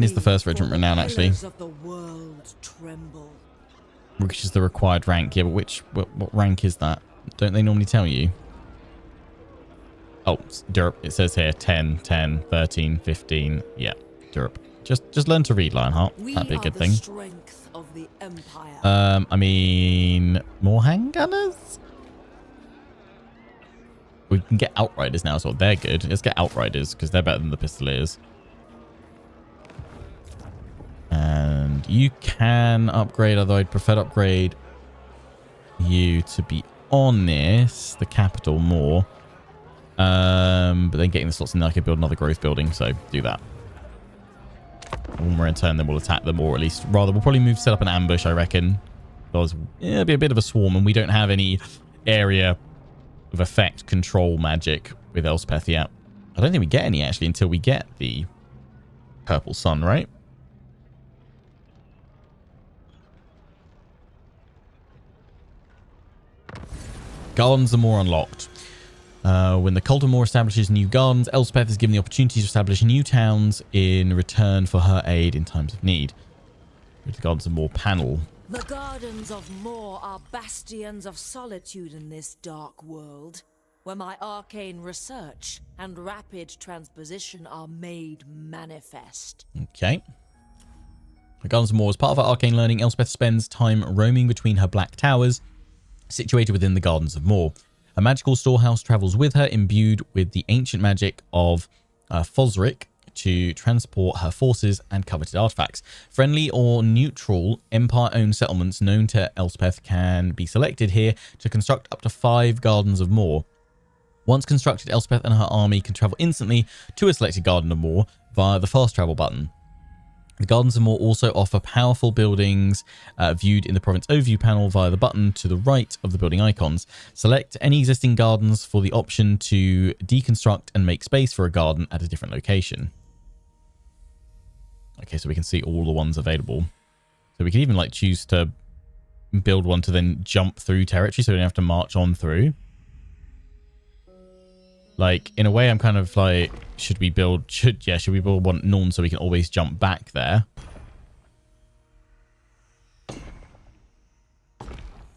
is the first regiment renown actually? Which is the required rank. Yeah, but what rank is that? Don't they normally tell you? Oh, derp. It says here 10, 10, 13, 15. Yeah, derp. Just learn to read, Lionheart. That'd be a good thing. I mean, more handgunners? We can get Outriders now as well. They're good. Let's get Outriders because they're better than the Pistoliers. And you can upgrade, although I'd prefer to upgrade you, to be honest, the capital more. But then getting the slots in there, I could build another growth building, so do that. When we're in turn, then we'll attack them, or at least rather, we'll probably set up an ambush, I reckon. Because it'll be a bit of a swarm, and we don't have any area of effect control magic with Elspeth yet. I don't think we get any actually until we get the Purple Sun, right? Gardens are more unlocked. When the Cult of Moor establishes new gardens, Elspeth is given the opportunity to establish new towns in return for her aid in times of need. With the Gardens of Moor panel. The Gardens of Moor are bastions of solitude in this dark world, where my arcane research and rapid transposition are made manifest. Okay. The Gardens of Moor, as part of her arcane learning, Elspeth spends time roaming between her black towers, situated within the Gardens of Moor. A magical storehouse travels with her, imbued with the ancient magic of Fosric to transport her forces and coveted artifacts. Friendly or neutral Empire-owned settlements known to Elspeth can be selected here to construct up to 5 Gardens of Moor. Once constructed, Elspeth and her army can travel instantly to a selected Garden of Moor via the fast travel button. The Gardens of Moor also offer powerful buildings viewed in the province overview panel via the button to the right of the building icons. Select any existing gardens for the option to deconstruct and make space for a garden at a different location. Okay, so we can see all the ones available. So we can even like choose to build one to then jump through territory so we don't have to march on through. Like, in a way, I'm kind of like, should we build one Nuln so we can always jump back there? At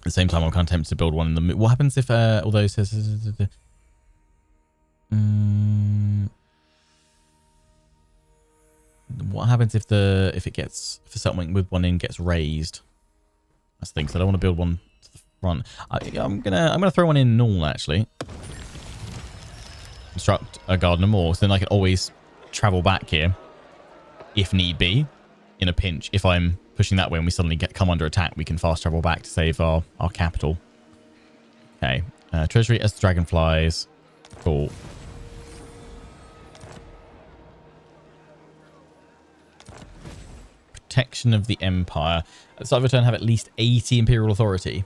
the same time, I'm kind of tempted to build one in the middle. What happens if, although it says... what happens if the settlement with one in gets raised? That's the thing, so I don't want to build one to the front. I'm gonna throw one in Nuln, actually. Construct a Garden of Moor, so then I can always travel back here if need be in a pinch. If I'm pushing that way and we suddenly come under attack, we can fast travel back to save our capital. Okay, treasury as the dragonflies. Cool. Protection of the Empire. At the start of a turn, have at least 80 Imperial authority.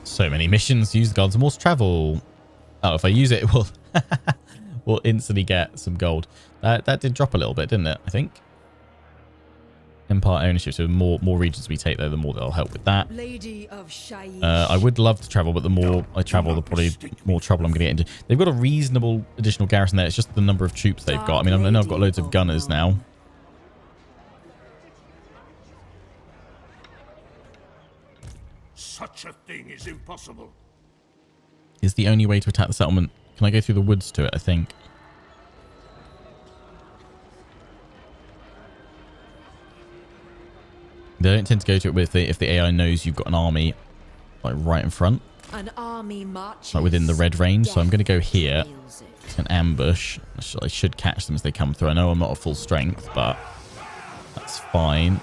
So many missions. Use the Gardens of Moor's travel. Oh, if I use it, we'll instantly get some gold. That did drop a little bit, didn't it? I think. Empire ownership. So more regions we take there, the more they'll help with that. Lady of Shaiish. I would love to travel, but the more I travel, the probably more trouble I'm going to get into. They've got a reasonable additional garrison there. It's just the number of troops they've got. I mean, I know I've got loads of gunners now. Such a thing is impossible. Is the only way to attack the settlement. Can I go through the woods to it, I think? They don't tend to go to it with if the AI knows you've got an army like right in front. An army marches. Like within the red range. So I'm going to go here. Feels it. It's an ambush. I should catch them as they come through. I know I'm not at full strength, but that's fine.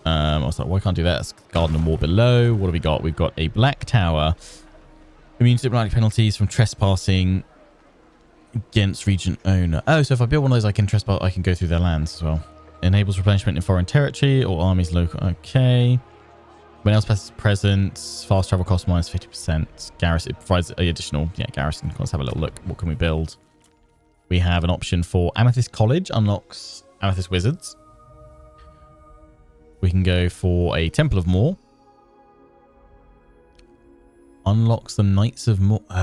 I was like, why can't I do that? It's Garden of War below. What have we got? We've got a black tower. Immune to diplomatic penalties from trespassing against region owner. Oh, so if I build one of those, I can trespass. I can go through their lands as well. Enables replenishment in foreign territory or armies local. Okay. When Elspeth is present, fast travel cost minus 50%. Garrison, it provides an additional, garrison. Let's have a little look. What can we build? We have an option for Amethyst College, unlocks Amethyst Wizards. We can go for a Temple of Moor. Unlocks the Knights of Moor. Oh.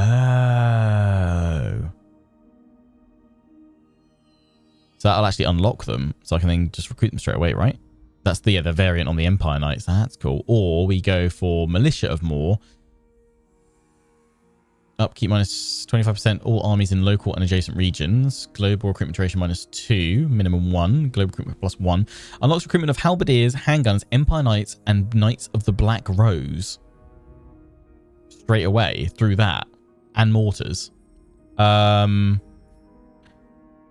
So that'll actually unlock them. So I can then just recruit them straight away, right? That's the variant on the Empire Knights. That's cool. Or we go for Militia of Moor. Upkeep minus 25%. All armies in local and adjacent regions. Global recruitment duration minus 2. Minimum 1. Global recruitment plus 1. Unlocks recruitment of halberdiers, handguns, Empire Knights, and Knights of the Black Rose. Straight away through that. And mortars. I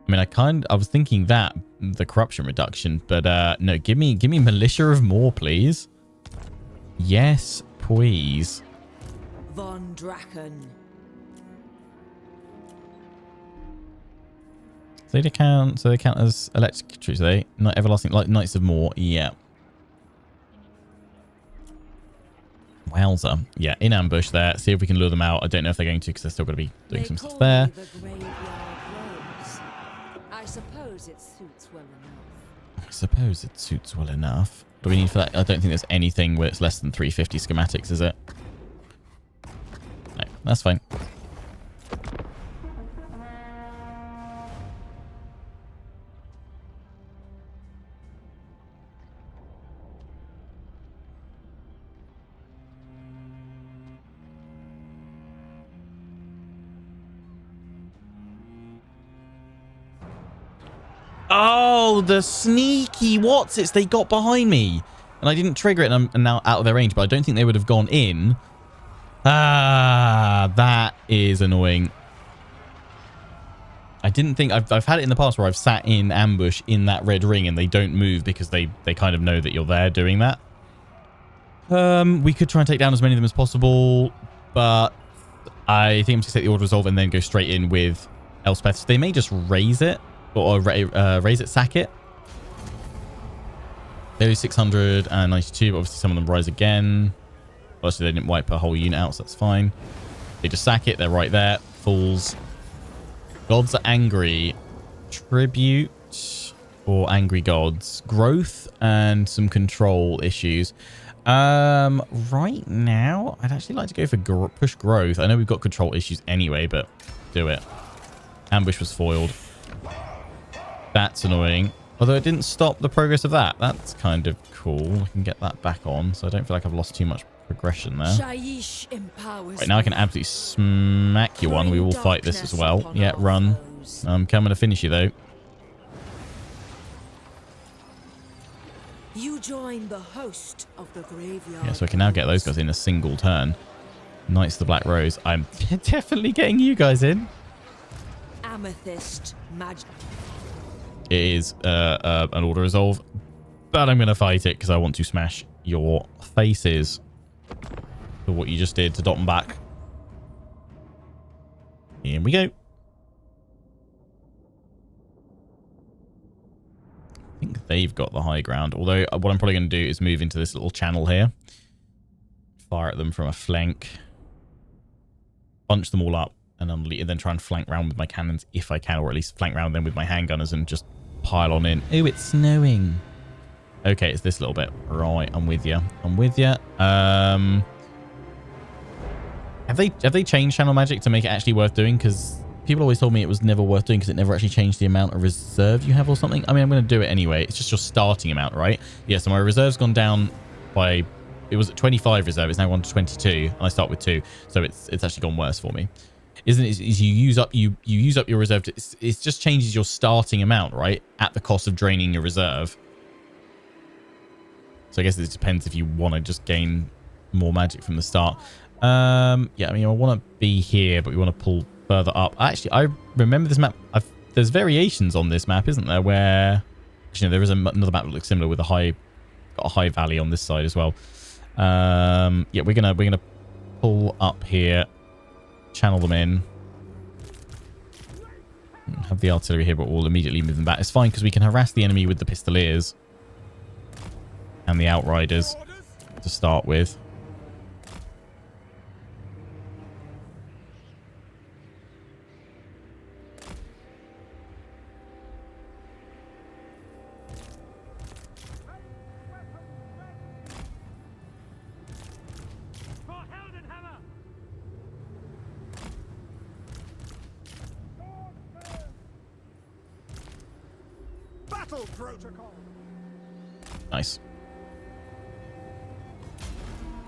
mean, I was thinking that the corruption reduction, but no, give me Militia of Moor, please. Yes, please. Von Draken. So they count as electric troops, are they? Not everlasting, like Knights of Moor. Yeah. Wowza. Yeah, in ambush there. See if we can lure them out. I don't know if they're going to because they're still going to be doing some stuff there. I suppose it suits well enough. I suppose it suits well enough. What do we need for that? I don't think there's anything where it's less than 350 schematics, is it? No, that's fine. Oh, the sneaky what's-its they got behind me. And I didn't trigger it and I'm now out of their range, but I don't think they would have gone in. Ah, that is annoying. I didn't think... I've had it in the past where I've sat in ambush in that red ring and they don't move because they kind of know that you're there doing that. We could try and take down as many of them as possible, but I think I'm just going to take the Order Resolve and then go straight in with Elspeth. So they may just raise it. Or raise it, sack it. Those 692, but obviously some of them rise again. Obviously they didn't wipe a whole unit out, so that's fine. They just sack it, they're right there. Fools. Gods are angry. Tribute or angry gods. Growth and some control issues. Right now, I'd actually like to go for push growth. I know we've got control issues anyway, but do it. Ambush was foiled. That's annoying. Although it didn't stop the progress of that. That's kind of cool. I can get that back on. So I don't feel like I've lost too much progression there. Right, now I can absolutely smack you one. We will fight this as well. Yeah, run. I'm coming to finish you, though. You join the host of the graveyard. Yeah, so I can now get those guys in a single turn. Knights of the Black Rose. I'm definitely getting you guys in. Amethyst magic. It is an Order Resolve, but I'm going to fight it because I want to smash your faces for what you just did to Dot back. Here we go. I think they've got the high ground, although what I'm probably going to do is move into this little channel here. Fire at them from a flank. Bunch them all up. And then try and flank round with my cannons if I can, or at least flank round them with my handgunners and just pile on in. Oh, it's snowing. Okay, it's this little bit. Right, I'm with you. I'm with you. Have they changed channel magic to make it actually worth doing? Because people always told me it was never worth doing because it never actually changed the amount of reserve you have or something. I mean, I'm going to do it anyway. It's just your starting amount, right? Yeah, so my reserve's gone down by... It was at 25 reserve. It's now gone to 22, and I start with 2. So it's actually gone worse for me. Isn't it? Is you use up your reserve. It just changes your starting amount, right? At the cost of draining your reserve. So I guess it depends if you want to just gain more magic from the start. Yeah, I mean, I want to be here, but we want to pull further up. Actually, I remember this map. There's variations on this map, isn't there? Where actually, no, there is another map that looks similar with got a high valley on this side as well. Yeah, we're gonna pull up here, channel them in, have the artillery here, but we'll immediately move them back. It's fine because we can harass the enemy with the pistoliers and the outriders to start with. Protocol. Nice.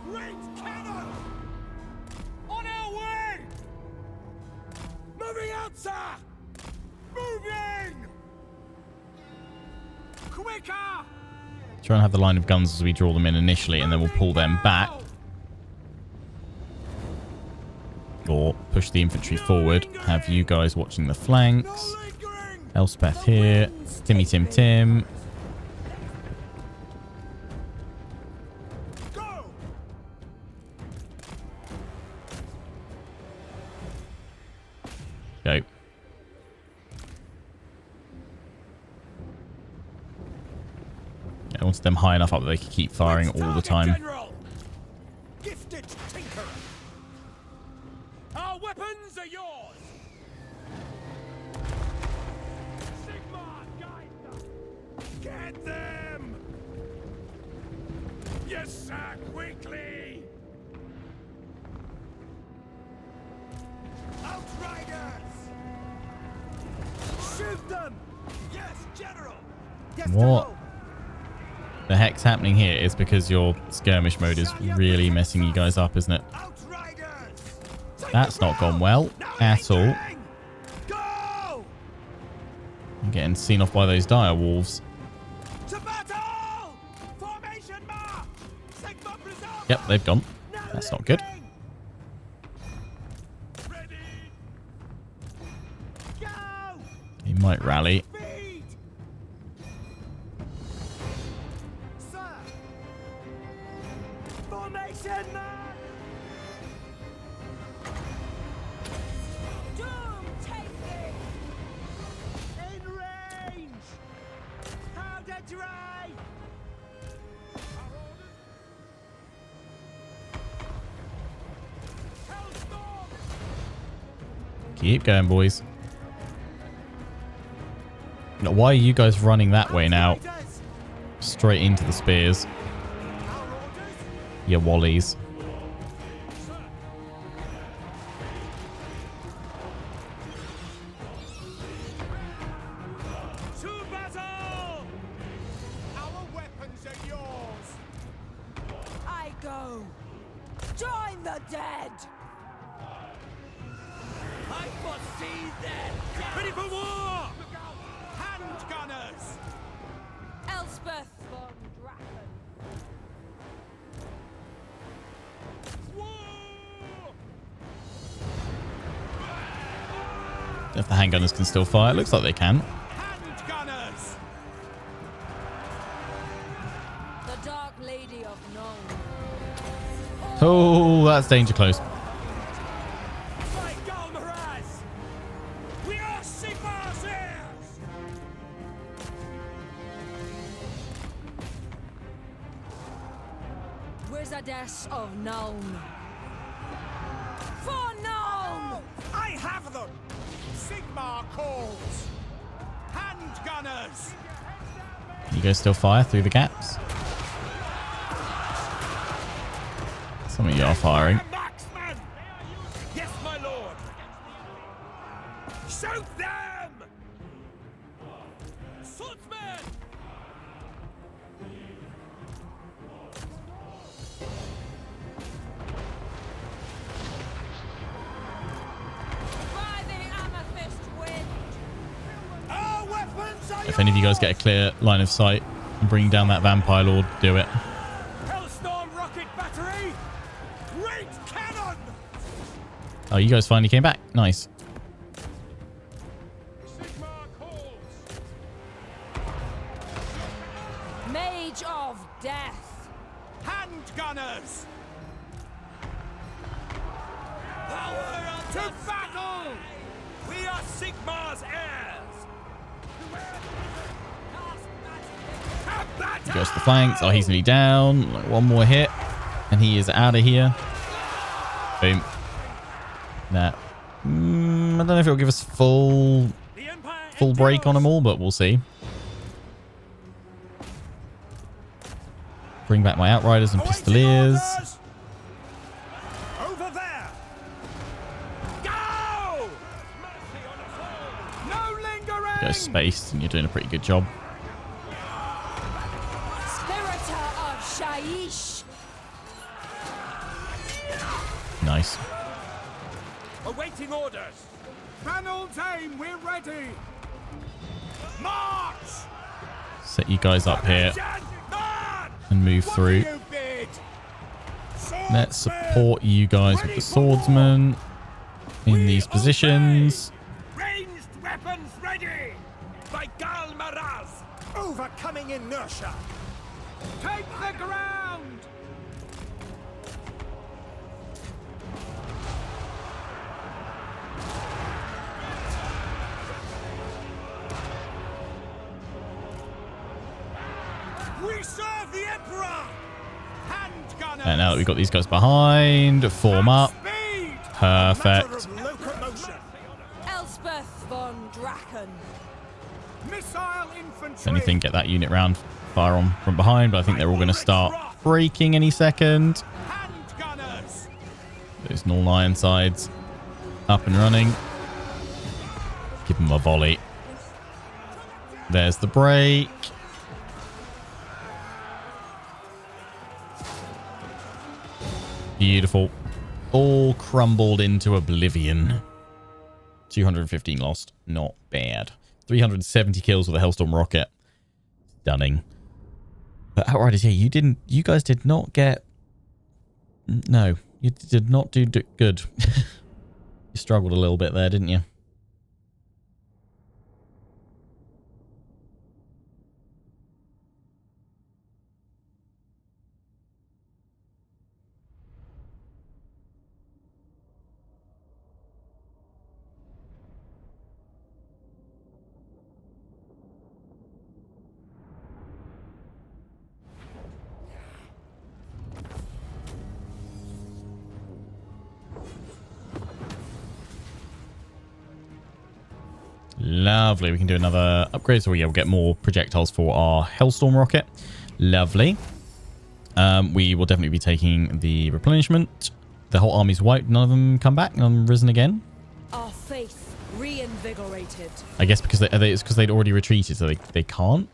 Great cannon! On our way! Moving out, sir! Moving! Quicker! Try and have the line of guns as we draw them in initially, and then we'll pull them back. Or push the infantry forward. Have you guys watching the flanks. Elspeth here. Timmy Tim Tim. Go. I wanted them high enough up that they could keep firing all the time. Gifted tinkerer. Our weapons are yours. Sigmar, guide them. Get them. Yes, sir. Quickly. Outriders. Shoot them. Yes, General. Yes, What the heck's happening here is because your skirmish mode is really messing you guys up, isn't it? That's not gone well at all. I'm getting seen off by those dire wolves. Yep, they've gone. That's not good. He might rally. Keep going, boys. Now, why are you guys running that way now? Straight into the spears. You wallies. To battle! Our weapons are yours. I go. Join the dead. I foresee them. Ready for war! Hand gunners! Elspeth Von Draken. If the handgunners can still fire, it looks like they can. Hand gunners! The Dark Lady of Nuln. Oh, that's danger close. We are Sigmar's heirs! Wizardess of Nuln. For Nuln! I have them! Sigmar calls! Hand gunners! You guys still fire through the gaps? Some of you are firing. Marksman! Yes, my lord! Shoot them! Swordsman! By the amethyst wind! Our weapons are If any of you guys get a clear line of sight and bring down that vampire lord, do it. Hellstorm rocket battery! Great cannon! Oh, you guys finally came back. Nice. Sigmar calls! Mage of death! Hand gunners! Power of to battle! We are Sigmar's heirs! He goes to the flanks. Oh, he's nearly down. Like, one more hit. And he is out of here. Boom. Nah. I don't know if it'll give us full break on them all, but we'll see. Bring back my Outriders and Pistoliers. Over there! Go! No lingering! You guys spaced, and you're doing a pretty good job. Spiritor of Shaiish! Nice. Awaiting orders. Panel's aim, we're ready. March! Set you guys up here March! and move What through. do you bid? Let's support you guys with the swordsmen in these positions. Ranged weapons ready. By Gal Maraz. Overcoming inertia. Take the ground. We serve the Emperor! Hand gunners! And now that we've got these guys behind, form up. Speed! Perfect. Matter of locomotion. Elspeth Von Draken! Missile infantry! If anything, get that unit round, fire on from behind, but I think they're all going to start breaking any second. Hand gunners! Those Nuln Ironsides up and running. Give them a volley. There's the break. Beautiful. All crumbled into oblivion. 215 lost. Not bad. 370 kills with a Hellstorm rocket. Stunning. But Outriders, yeah, you guys did not get... No, you did not do good. You struggled a little bit there, didn't you? Lovely. We can do another upgrade. So yeah, we'll get more projectiles for our Hellstorm rocket. Lovely. We will definitely be taking the replenishment. The whole army's wiped. None of them come back. None of them risen again. Our faith reinvigorated. I guess because it's because they'd already retreated, so they can't.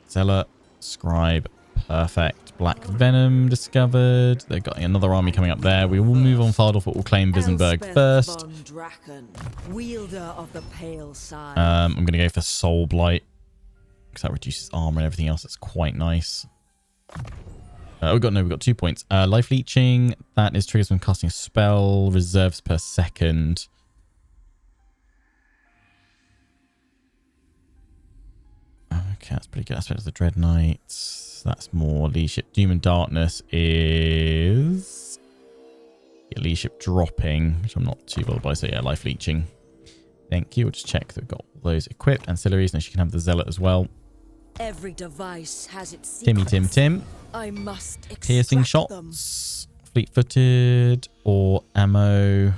Zealot, Scribe, perfect. Black Venom discovered. They've got another army coming up there. We will move on Fardolf, but we'll claim Visenberg Elspeth first. Von Draken, wielder of the pale side. I'm going to go for Soul Blight because that reduces armor and everything else. That's quite nice. We've got 2 points. Life Leeching, that is triggers when casting a spell, reserves per second. Okay, that's pretty good. Aspect of the Dread Knights. That's more leadership. Doom and Darkness is leadership dropping, which I'm not too bothered by. So yeah, Life Leeching. Thank you. We'll just check that we've got all those equipped. Ancillaries, and she can have the Zealot as well. Every device has its Tim. I must Piercing extract them. shots. Fleet-footed or ammo.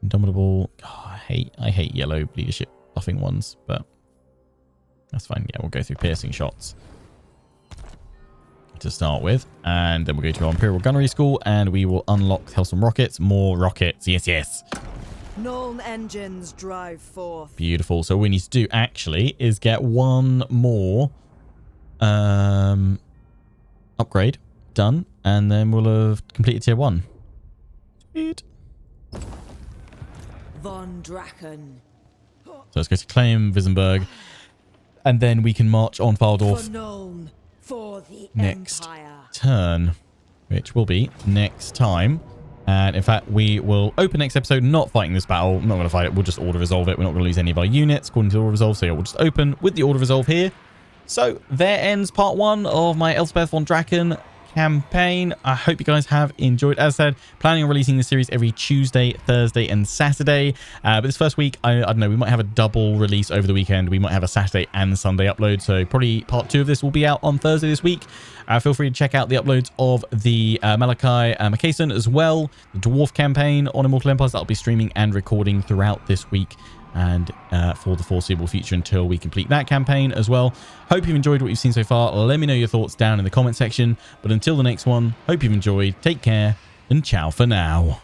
Indomitable. Oh, I hate yellow leadership buffing ones, but that's fine. Yeah, we'll go through piercing shots to start with, and then we'll go to our Imperial Gunnery School, and we will unlock Hellstorm rockets. More rockets. Yes, yes. Nuln engines drive forth. Beautiful. So what we need to do actually is get one more upgrade done, and then we'll have completed tier 1. Sweet. Von Draken. So let's go to claim Wiesenberg, and then we can march on For Faldorf Nuln. For the next Empire. turn, which will be next time. And in fact, we will open next episode not fighting this battle. I'm not going to fight it. We'll just auto resolve it. We're not going to lose any of our units according to the auto resolve. So yeah, we'll just open with the auto resolve here. So there ends part 1 of my Elspeth Von Draken campaign. I hope you guys have enjoyed. As I said, planning on releasing this series every Tuesday, Thursday, and Saturday. But this first week, I don't know, we might have a double release over the weekend. We might have a Saturday and Sunday upload. So probably part 2 of this will be out on Thursday this week. Feel free to check out the uploads of the Malachi Makason as well. The Dwarf campaign on Immortal Empires that I'll be streaming and recording throughout this week and for the foreseeable future until we complete that campaign as well. Hope you've enjoyed what you've seen so far. Let me know your thoughts down in the comment section. But until the next one, hope you've enjoyed. Take care and ciao for now.